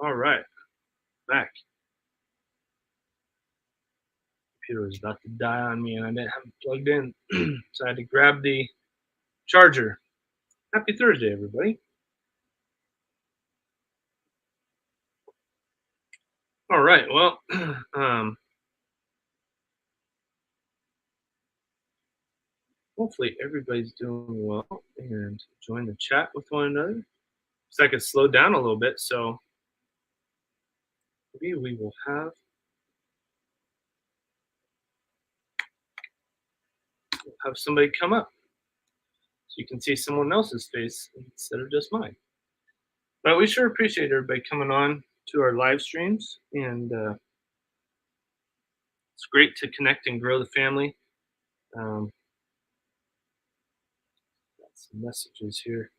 All right, back. Computer was about to die on me, and I didn't have it plugged in, so I had to grab the charger. Happy Thursday, everybody. All right, well, hopefully everybody's doing well and enjoying the chat with one another. Looks like it slowed down a little bit, so maybe we will have somebody come up so you can see someone else's face instead of just mine. But we sure appreciate everybody coming on to our live streams, and it's great to connect and grow the family. Um, got some messages here.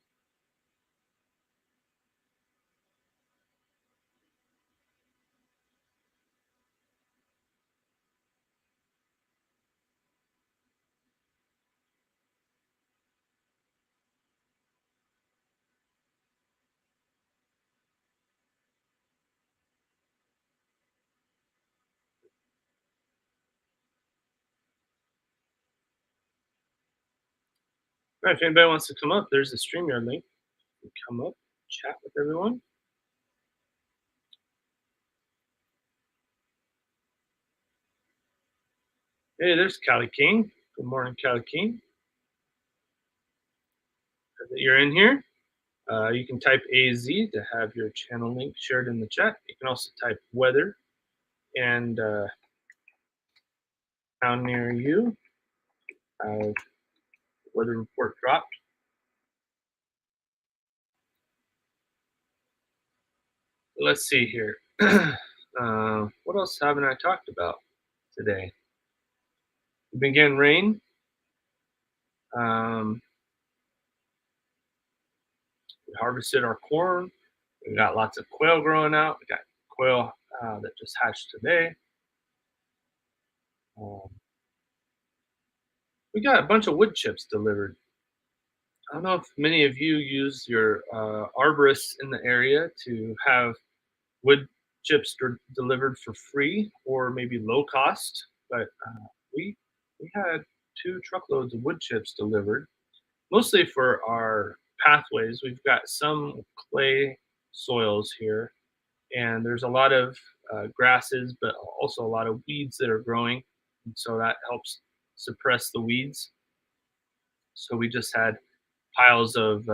All right, if anybody wants to come up, there's the StreamYard link. You can come up, chat with everyone. Hey, there's Callie King. Good morning, Callie King. Glad that you're in here. You can type AZ to have your channel link shared in the chat. You can also type weather and down near you, weather report dropped. Let's see here. What else haven't I talked about today? We've been getting rain. We harvested our corn. We got lots of quail growing out. We got quail that just hatched today. Um, we got a bunch of wood chips delivered. I don't know if many of you use your arborists in the area to have wood chips delivered for free or maybe low cost, but we we had 2 truckloads of wood chips delivered, mostly for our pathways. We've got some clay soils here, and there's a lot of grasses, but also a lot of weeds that are growing, and so that helps suppress the weeds. So we just had piles of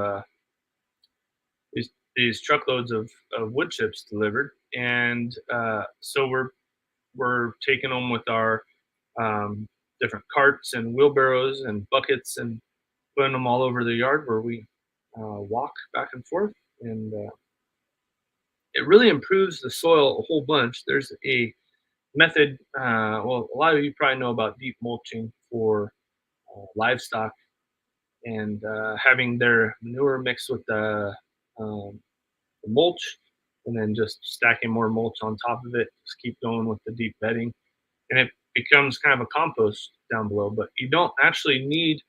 these truckloads of wood chips delivered, and so we're taking them with our different carts and wheelbarrows and buckets and putting them all over the yard where we walk back and forth, and it really improves the soil a whole bunch. There's a method, well, a lot of you probably know about deep mulching for livestock and having their manure mixed with um, the mulch and then just stacking more mulch on top of it. Just keep going with the deep bedding and it becomes kind of a compost down below. But you don't actually need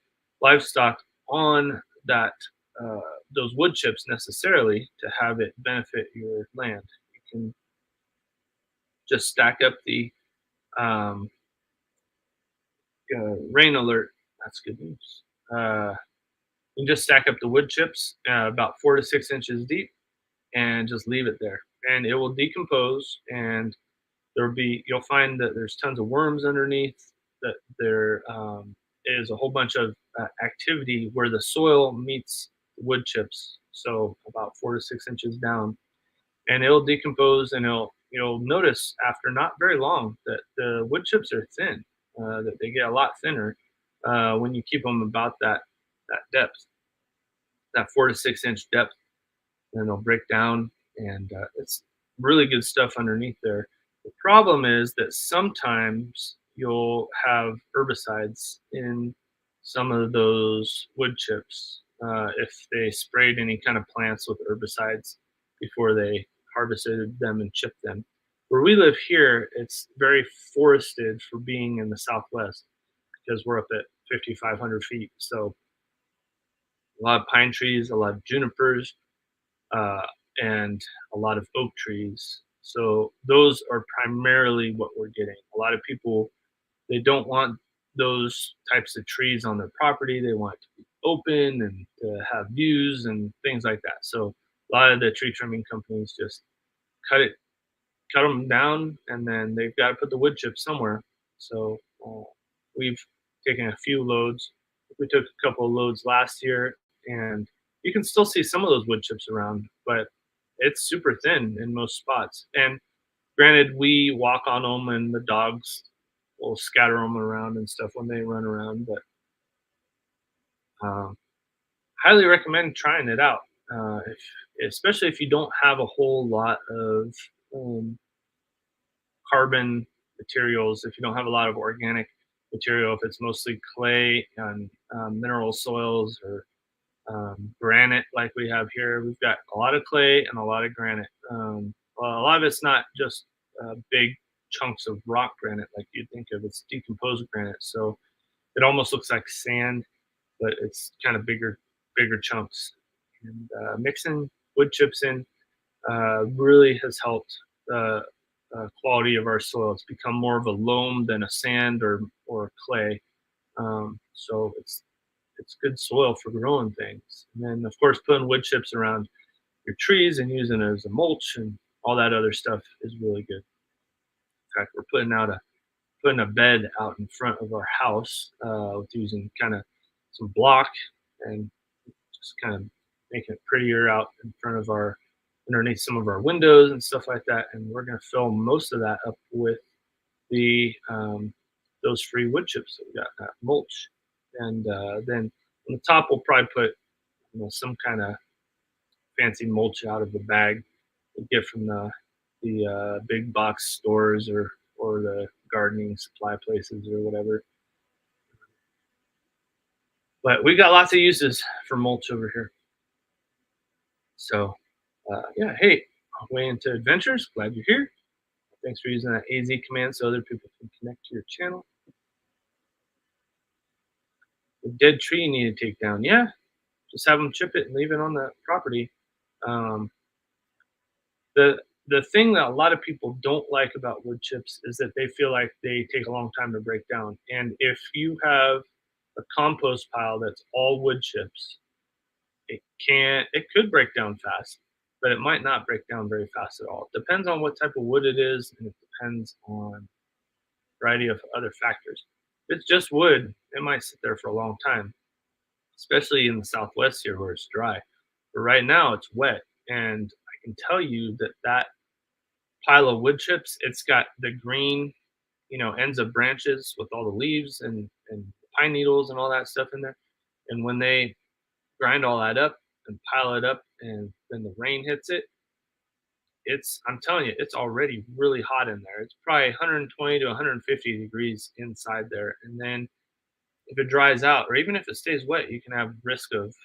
livestock on that uh, those wood chips necessarily to have it benefit your land. You can just stack up the um, rain alert. That's good news. You can just stack up the wood chips about 4 to 6 inches deep and just leave it there, and it will decompose. And there'll be you'll find that there's tons of worms underneath. That there is a whole bunch of activity where the soil meets wood chips, so about 4 to 6 inches down, and it'll decompose. And you'll notice after not very long that the wood chips are thin, that they get a lot thinner when you keep them about that depth, that 4 to 6 inch depth, and they'll break down. And it's really good stuff underneath there. The problem is that sometimes you'll have herbicides in some of those wood chips if they sprayed any kind of plants with herbicides before they harvested them and chipped them. Where we live here, it's very forested for being in the Southwest because we're up at 5,500 feet. So a lot of pine trees, a lot of junipers, uh, and a lot of oak trees. So those are primarily what we're getting. A lot of people, they don't want those types of trees on their property. They want it to be open and to have views and things like that. So a lot of the tree trimming companies just cut it, cut them down, and then they've got to put the wood chips somewhere. So we've taken a few loads. We took a couple of loads last year, and you can still see some of those wood chips around, but it's super thin in most spots. And granted, we walk on them, and the dogs will scatter them around and stuff when they run around. But um, highly recommend trying it out, especially if you don't have a whole lot of um, carbon materials, if you don't have a lot of organic material, if it's mostly clay and mineral soils or granite like we have here. We've got a lot of clay and a lot of granite. Well, a lot of it's not just big chunks of rock granite like you'd think of. It's decomposed granite, so it almost looks like sand, but it's kind of bigger chunks. And mixing wood chips in really has helped the quality of our soil. It's become more of a loam than a sand or clay. So it's good soil for growing things. And then of course putting wood chips around your trees and using it as a mulch and all that other stuff is really good. In fact, we're putting a bed out in front of our house with using kind of some block and just kind of making it prettier out in front of our underneath some of our windows and stuff like that. And we're going to fill most of that up with the those free wood chips that we got, that mulch. And then on the top, we'll probably put some kind of fancy mulch out of the bag we get from the big box stores or the gardening supply places or whatever. But we got lots of uses for mulch over here. So yeah, hey, way into adventures. Glad you're here. Thanks for using that AZ command so other people can connect to your channel. A dead tree you need to take down. Yeah, just have them chip it and leave it on the property. Um, the thing that a lot of people don't like about wood chips is that they feel like they take a long time to break down. And if you have a compost pile that's all wood chips, it could break down fast, but it might not break down very fast at all. It depends on what type of wood it is, and it depends on a variety of other factors. If it's just wood, it might sit there for a long time, especially in the Southwest here where it's dry. But right now it's wet, and I can tell you that that pile of wood chips, it's got the green, ends of branches with all the leaves and pine needles and all that stuff in there. And when they grind all that up and pile it up, and then the rain hits it, I'm telling you, it's already really hot in there. It's probably 120 to 150 degrees inside there. And then if it dries out, or even if it stays wet, you can have risk of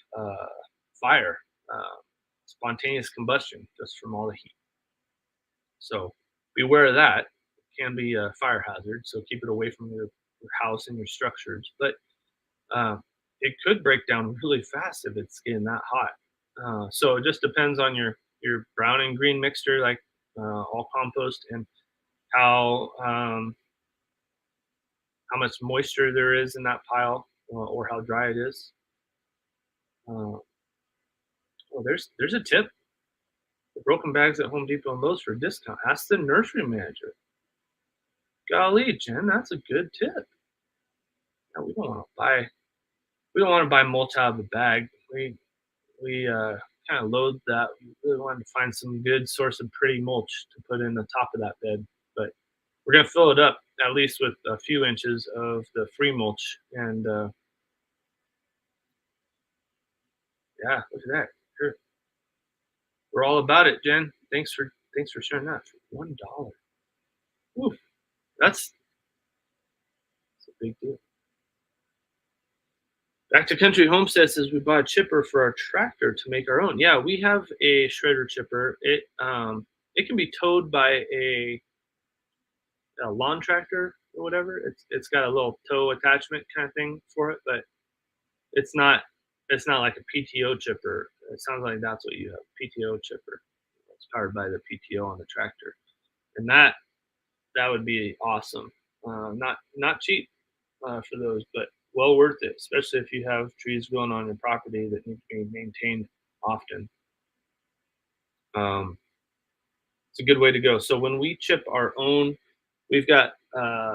fire, uh, spontaneous combustion just from all the heat. So beware of that. It can be a fire hazard. So keep it away from your house and your structures. But uh, it could break down really fast if it's getting that hot. So it just depends on your brown and green mixture, like all compost, and how how much moisture there is in that pile, or how dry it is. Uh, oh, there's a tip. The broken bags at Home Depot and Lowe's for a discount. Ask the nursery manager. Golly, Jen, that's a good tip. No, we don't want to buy mulch out of the bag. We kind of load that. We really wanted to find some good source of pretty mulch to put in the top of that bed, but we're gonna fill it up at least with a few inches of the free mulch. And yeah, look at that. Sure. We're all about it, Jen. Thanks for sharing that for $1. Oof, that's a big deal. Back to Country Homestead says we bought a chipper for our tractor to make our own. Yeah, we have a shredder chipper. It can be towed by a lawn tractor or whatever. It's got a little tow attachment kind of thing for it, but it's not it's not like a PTO chipper. It sounds like that's what you have, PTO chipper. It's powered by the PTO on the tractor, and that would be awesome. Not cheap for those, but well worth it, especially if you have trees growing on your property that need to be maintained often. Um, it's a good way to go. So when we chip our own, we've got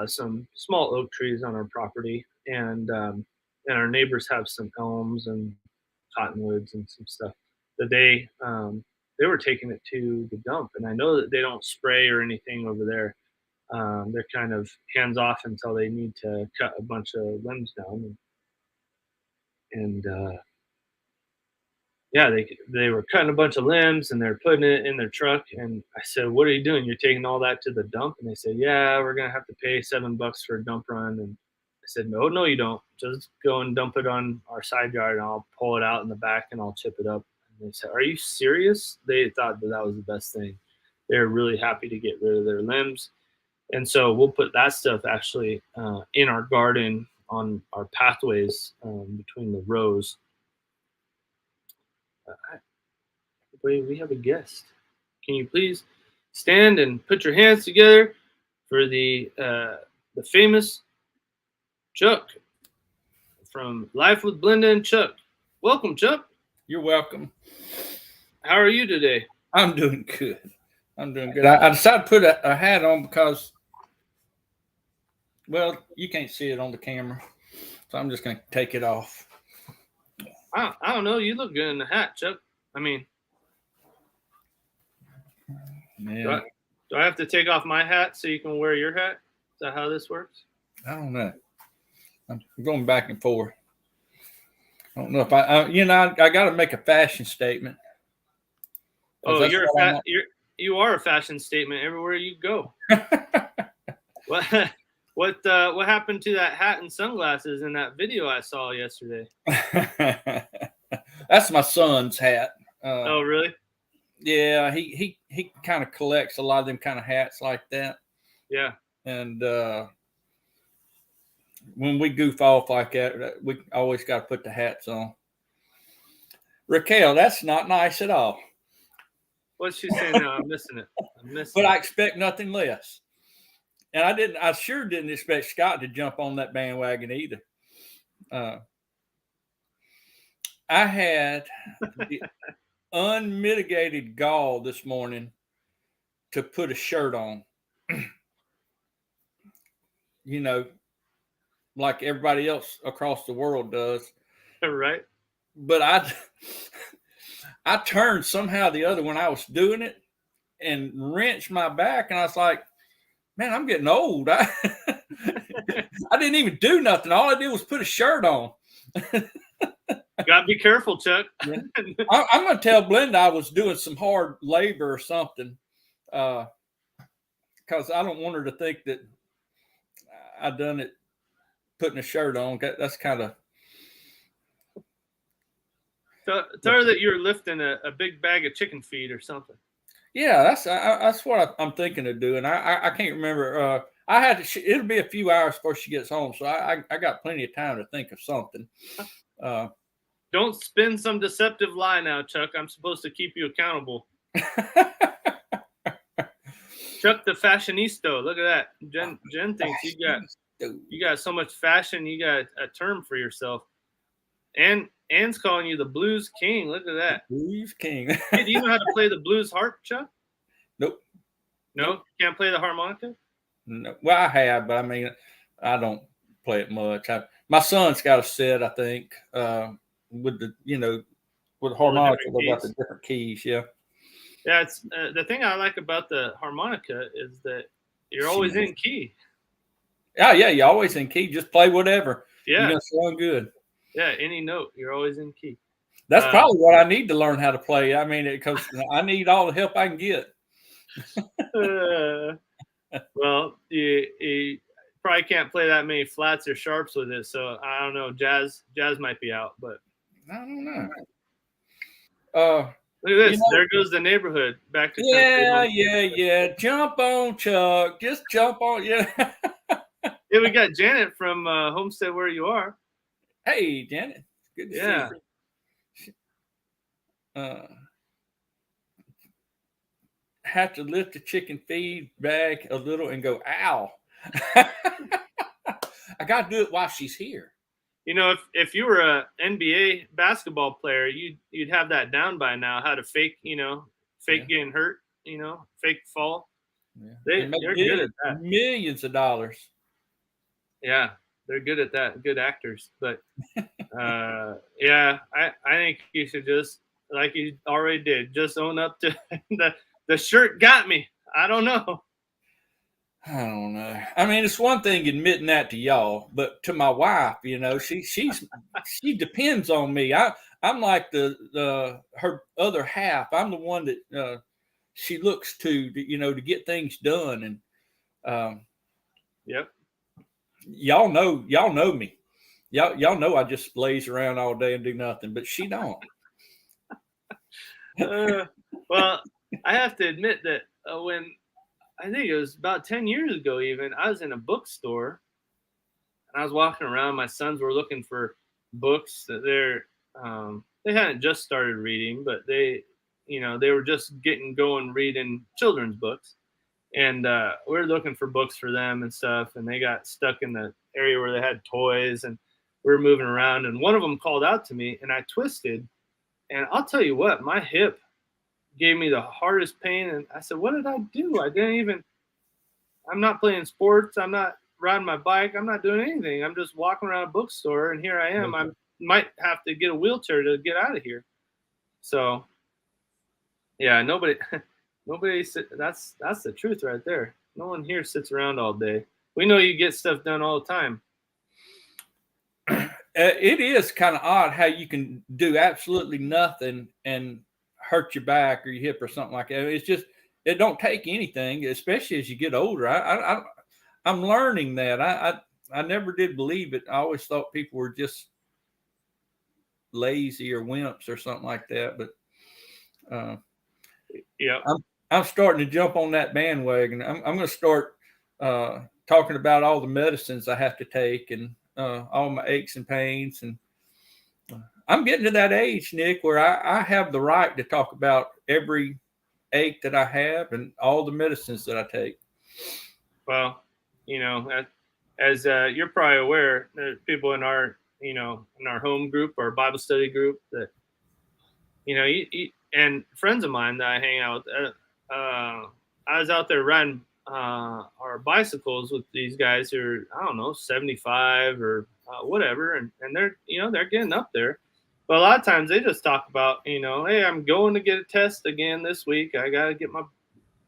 some small oak trees on our property, and our neighbors have some elms and cottonwoods and some stuff that they were taking it to the dump. And I know that they don't spray or anything over there. They're kind of hands off until they need to cut a bunch of limbs down, and yeah, they were cutting a bunch of limbs and they're putting it in their truck. And I said, "What are you doing? You're taking all that to the dump?" And they said, "Yeah, we're gonna have to pay $7 for a dump run." And I said, "No, no, you don't. Just go and dump it on our side yard, and I'll pull it out in the back and I'll chip it up." And they said, "Are you serious?" They thought that was the best thing. They're really happy to get rid of their limbs, and so we'll put that stuff actually in our garden on our pathways between the rows. We have a guest. Can you please stand and put your hands together for the famous Chuck from Life with Blenda and Chuck? Welcome, Chuck. You're welcome. How are you today? I'm doing good. I decided to put a hat on because, well, you can't see it on the camera, so I'm just going to take it off. I don't know. You look good in the hat, Chuck. I mean, yeah. Do I have to take off my hat so you can wear your hat? Is that how this works? I don't know. I'm going back and forth. I don't know if I got to make a fashion statement. Oh, you are a fashion statement everywhere you go. What happened to that hat and sunglasses in that video I saw yesterday? That's my son's hat. Oh, really? Yeah, he kind of collects a lot of them kind of hats like that. Yeah. And when we goof off like that, we always got to put the hats on. Raquel, that's not nice at all. What's she saying now? I'm missing it. But I expect nothing less. And I sure didn't expect Scott to jump on that bandwagon either. I had the unmitigated gall this morning to put a shirt on. Like everybody else across the world does. Right. But I turned somehow the other when I was doing it and wrenched my back, and I was like, man, I'm getting old. I didn't even do nothing. All I did was put a shirt on. You gotta be careful, Chuck. I'm going to tell Blenda I was doing some hard labor or something. Because I don't want her to think that I done it putting a shirt on. That's kind of. Tell her that you're lifting a big bag of chicken feed or something. Yeah, that's what I'm thinking of doing. I can't remember. I had to. It'll be a few hours before she gets home, so I got plenty of time to think of something. Don't spin some deceptive lie now, Chuck. I'm supposed to keep you accountable. Chuck the fashionista. Look at that. Jen thinks you got so much fashion. You got a term for yourself. And Ann's calling you the blues king. Look at that. Blues king. Hey, do you know how to play the blues harp, Chuck? Nope. No, nope. You can't play the harmonica? No. Well, I have, but I mean, I don't play it much. My son's got a set, I think, with the with harmonica. They got the different keys. Yeah. Yeah, it's the thing I like about the harmonica is that you're always in key. Yeah, you're always in key. Just play whatever. Yeah, you're gonna sound good. Yeah, any note, you're always in key. That's probably what I need to learn how to play. I mean, because I need all the help I can get. Well, you probably can't play that many flats or sharps with it, so I don't know. Jazz might be out, but I don't know. Look at this. There goes the neighborhood. Back to yeah. Jump on, Chuck. Just jump on. Yeah. Yeah, we got Janet from Homestead Where You Are. Hey, Janet. Good to see you. Have to lift the chicken feed bag a little and go, ow. I got to do it while she's here. You know, if you were a NBA basketball player, you'd have that down by now. How to fake getting hurt, fake fall. Yeah. They're good at that. Millions of dollars. Yeah, they're good at that. Good actors, but yeah, I think you should just, like you already did, just own up to the shirt got me. I don't know. I don't know. I mean, it's one thing admitting that to y'all, but to my wife, she depends on me. I'm like the her other half. I'm the one that she looks to get things done. And yep. Y'all know me. Y'all know I just laze around all day and do nothing, but she don't. Well, I have to admit that when I think it was about 10 years ago, even, I was in a bookstore and I was walking around. My sons were looking for books that they hadn't just started reading, but they were just getting going reading children's books. And we were looking for books for them and stuff. And they got stuck in the area where they had toys, and we were moving around. And one of them called out to me, and I twisted. And I'll tell you what, my hip gave me the hardest pain. And I said, what did I do? I'm not playing sports. I'm not riding my bike. I'm not doing anything. I'm just walking around a bookstore, and here I am. I might have to get a wheelchair to get out of here. So, yeah, nobody, that's the truth right there. No one here sits around all day. We know you get stuff done all the time. It is kind of odd how you can do absolutely nothing and hurt your back or your hip or something like that. It's just, it don't take anything, especially as you get older. I'm learning that. I never did believe it. I always thought people were just lazy or wimps or something like that. But yeah, I'm starting to jump on that bandwagon. I'm going to start talking about all the medicines I have to take and all my aches and pains. And I'm getting to that age, Nick, where I have the right to talk about every ache that I have and all the medicines that I take. Well, as you're probably aware, there's people in our home group or Bible study group that, and friends of mine that I hang out with, I was out there riding our bicycles with these guys who are, I don't know, 75 or whatever. And they're, they're getting up there. But a lot of times they just talk about, hey, I'm going to get a test again this week. I got to get my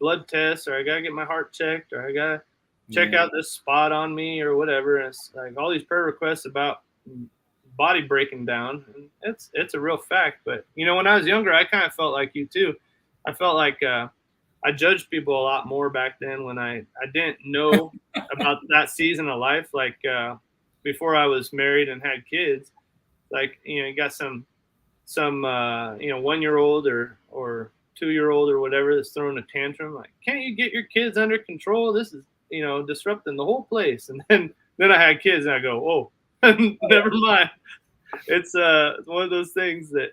blood test, or I got to get my heart checked, or I got to check out this spot on me or whatever. And it's like all these prayer requests about body breaking down. And it's a real fact. But, when I was younger, I kind of felt like you too. I felt like I judged people a lot more back then when I didn't know about that season of life. Like before I was married and had kids, like you got some 1-year old or 2-year old or whatever that's throwing a tantrum. Like, can't you get your kids under control? This is disrupting the whole place. And then I had kids and I go, oh, never mind. It's one of those things that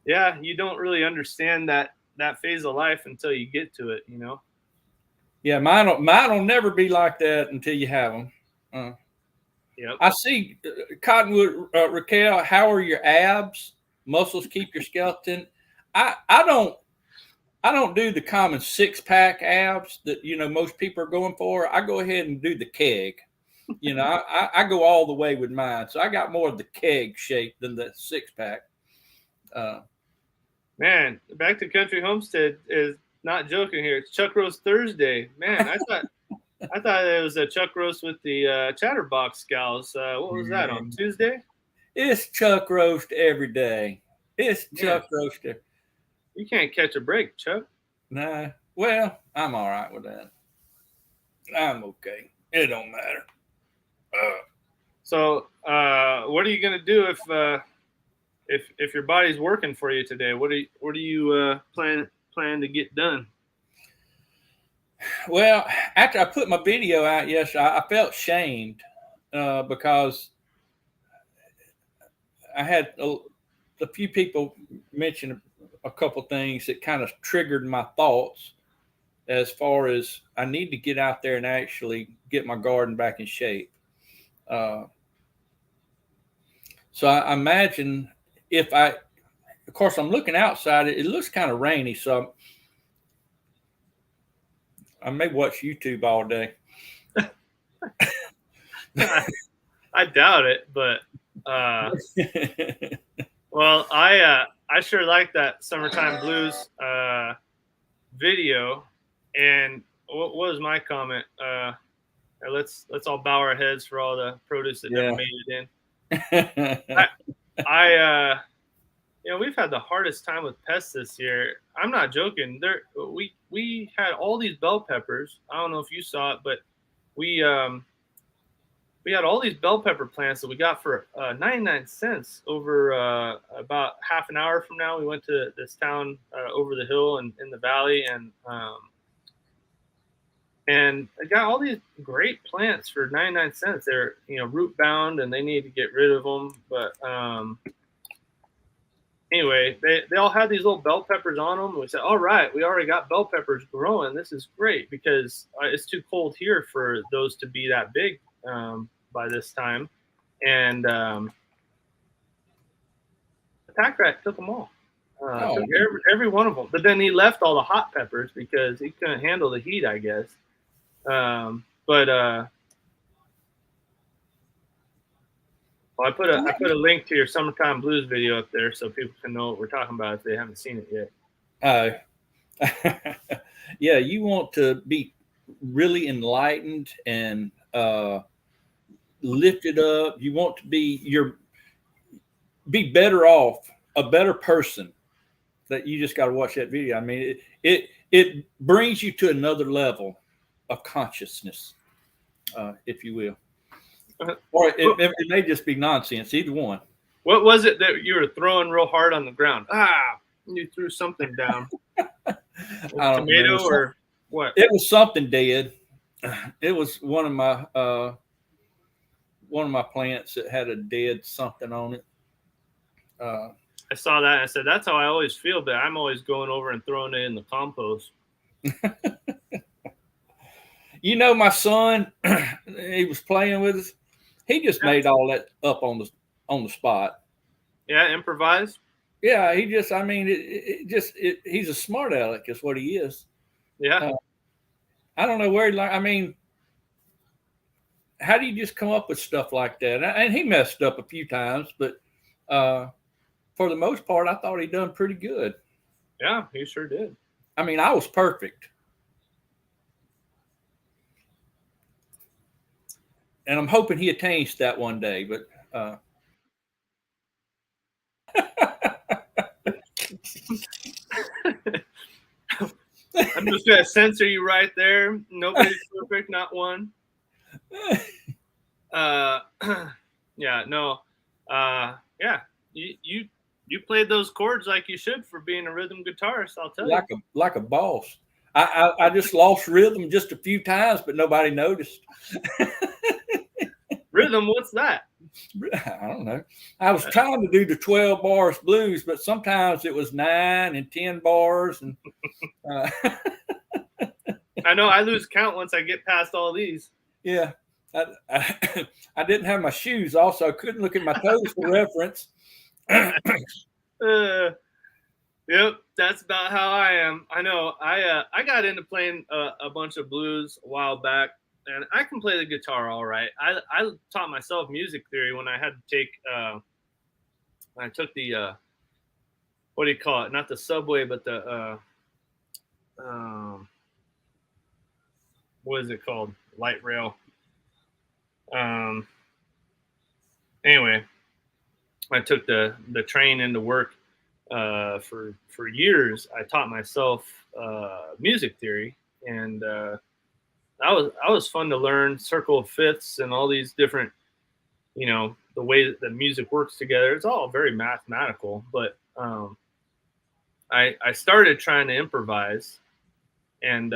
you don't really understand that phase of life until you get to it. Yeah, mine'll never be like that until you have them. Yep. I see Cottonwood, Raquel. How are your abs? Muscles keep your skeleton. I don't do the common 6-pack abs that most people are going for. I go ahead and do the keg. I go all the way with mine. So I got more of the keg shape than the 6-pack. Man, back to Country Homestead is not joking here. It's Chuck Roast Thursday. Man, I thought it was a Chuck Roast with the Chatterbox gals. What was that on Tuesday? It's Chuck Roast every day. It's Chuck Roast. You can't catch a break, Chuck. Nah. Well, I'm all right with that. I'm okay. It don't matter. So, what are you gonna do if your body's working for you today? What do you plan to get done? Well, after I put my video out yesterday, I felt shamed because I had a few people mention a couple things that kind of triggered my thoughts as far as I need to get out there and actually get my garden back in shape. So I imagine of course, I'm looking outside, it looks kind of rainy, so I may watch YouTube all day. I doubt it, but well, I sure like that Summertime Blues video. And what was my comment? Let's all bow our heads for all the produce that never made it in. We've had the hardest time with pests this year. I'm not joking. We had all these bell peppers. I don't know if you saw it, but we had all these bell pepper plants that we got for 99 cents over about half an hour from now. We went to this town over the hill and in the valley, and I got all these great plants for 99 cents. They're root bound and they need to get rid of them. But anyway, they all had these little bell peppers on them. We said, all right, we already got bell peppers growing. This is great because it's too cold here for those to be that big by this time. And the pack rat took them all. Took every one of them. But then he left all the hot peppers because he couldn't handle the heat, I guess. I put a link to your Summertime Blues video up there so people can know what we're talking about if they haven't seen it yet. Yeah, you want to be really enlightened and lifted up. You want to be better off, a better person. That you just got to watch that video. I mean, it brings you to another level of consciousness, if you will. Or it may just be nonsense, either one. What was it that you were throwing real hard on the ground? You threw something down. A tomato or what? It was something dead. It was one of my plants that had a dead something on it. I saw that and I said, that's how I always feel, but I'm always going over and throwing it in the compost. My son, he was playing with us. He just made all that up on the spot. Yeah, improvised. Yeah, he just, I mean, he's a smart aleck is what he is. Yeah. I don't know where how do you just come up with stuff like that? And he messed up a few times, but for the most part, I thought he done pretty good. Yeah, he sure did. I mean, I was perfect. And I'm hoping he attains that one day, but I'm just gonna censor you right there. Nobody's perfect, not one. Yeah, no, yeah, you played those chords like you should for being a rhythm guitarist. I'll tell you. Like a boss. I just lost rhythm just a few times, but nobody noticed. Rhythm, what's that? I don't know. I was trying to do the 12 bars blues, but sometimes it was 9 and 10 bars, and I know I lose count once I get past all these. yeah. I didn't have my shoes. Also, couldn't look at my toes for reference. Yep, that's about how I am. I know. I got into playing a bunch of blues a while back, and I can play the guitar all right. I taught myself music theory when I had to take when I took the what do you call it? Not the subway, but the what is it called? Light rail. Anyway, I took the train into work. For years, I taught myself music theory, and that was fun to learn circle of fifths and all these different, the way that the music works together. It's all very mathematical, but I started trying to improvise, and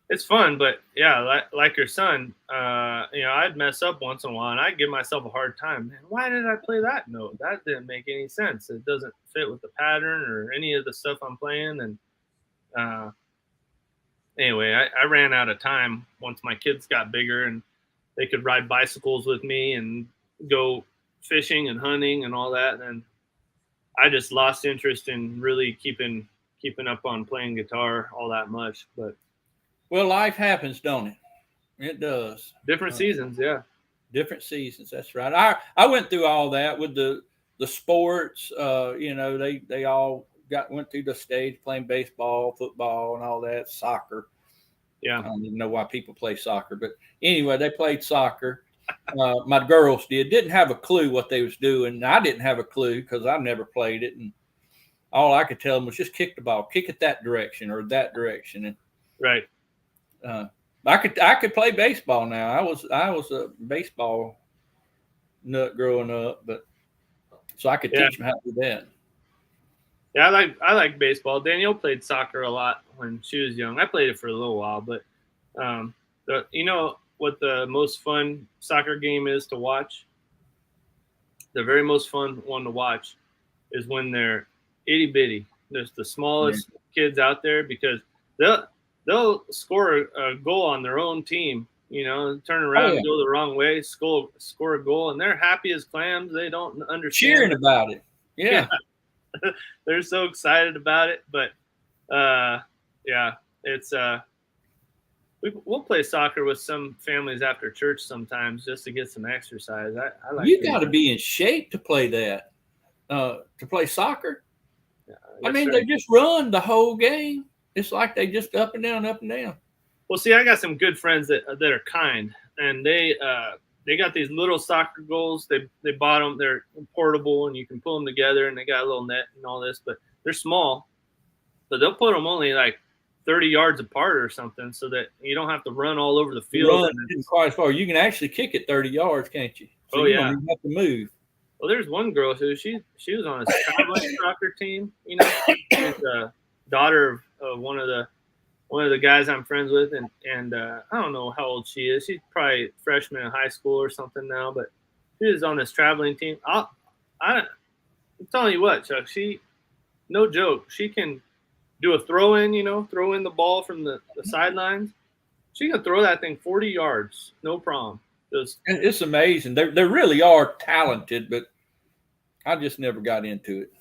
it's fun. But yeah, like your son, I'd mess up once in a while, and I'd give myself a hard time. Man, why did I play that note? That didn't make any sense. It doesn't fit with the pattern or any of the stuff I'm playing. And anyway, I ran out of time once my kids got bigger and they could ride bicycles with me and go fishing and hunting and all that. And I just lost interest in really keeping up on playing guitar all that much. But well, life happens, don't it? It does. Different seasons, yeah. Different seasons. That's right. I went through all that with the sports. They all went through the stage playing baseball, football, and all that. Soccer. Yeah. I don't even know why people play soccer, but anyway, they played soccer. My girls didn't have a clue what they was doing. I didn't have a clue because I never played it, and all I could tell them was just kick the ball, kick it that direction or that direction, and right. I could play baseball now. I was a baseball nut growing up, but so I could teach them how to do that. Yeah, I like baseball. Danielle played soccer a lot when she was young. I played it for a little while, but what the most fun soccer game is to watch? The very most fun one to watch is when they're itty bitty. There's the smallest kids out there because they'll score a goal on their own team, turn around and go the wrong way, score a goal, and they're happy as clams. They don't understand. Cheering about it. Yeah. They're so excited about it. But it's we'll play soccer with some families after church sometimes just to get some exercise. I like you got to be in shape to play that, to play soccer. Yeah, I mean, they just run the whole game. It's like they just up and down, up and down. Well, see, I got some good friends that are kind, and they got these little soccer goals. They bought them. They're portable, and you can pull them together, and they got a little net and all this, but they're small. So they'll put them only like 30 yards apart or something so that you don't have to run all over the field. Run quite as far. You can actually kick it 30 yards, can't you? So you don't even have to move. Well, there's one girl who she was on a traveling soccer team. She's a daughter of one of the guys I'm friends with, and I don't know how old she is. She's probably a freshman in high school or something now, but she was on this traveling team. I'm telling you what, Chuck, no joke, she can do a throw in the ball from the sidelines. She can throw that thing 40 yards, no problem. It's amazing. They really are talented, but I just never got into it.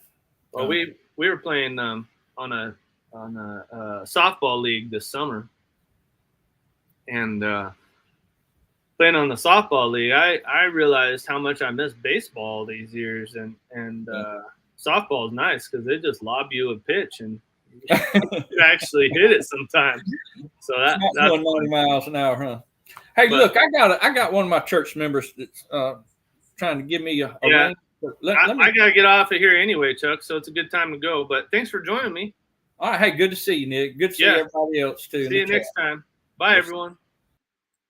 Well, we were playing on a softball league this summer, and playing on the softball league, I realized how much I miss baseball these years, and softball is nice because they just lob you a pitch and you actually hit it sometimes. So that's 90 miles an hour, huh? Hey, look, I got one of my church members that's trying to give me a ring. I gotta get off of here anyway, Chuck. So it's a good time to go. But thanks for joining me. All right. Hey, good to see you, Nick. Good to see Yeah. everybody else too in See the you chat. next time. Bye, Yes. everyone.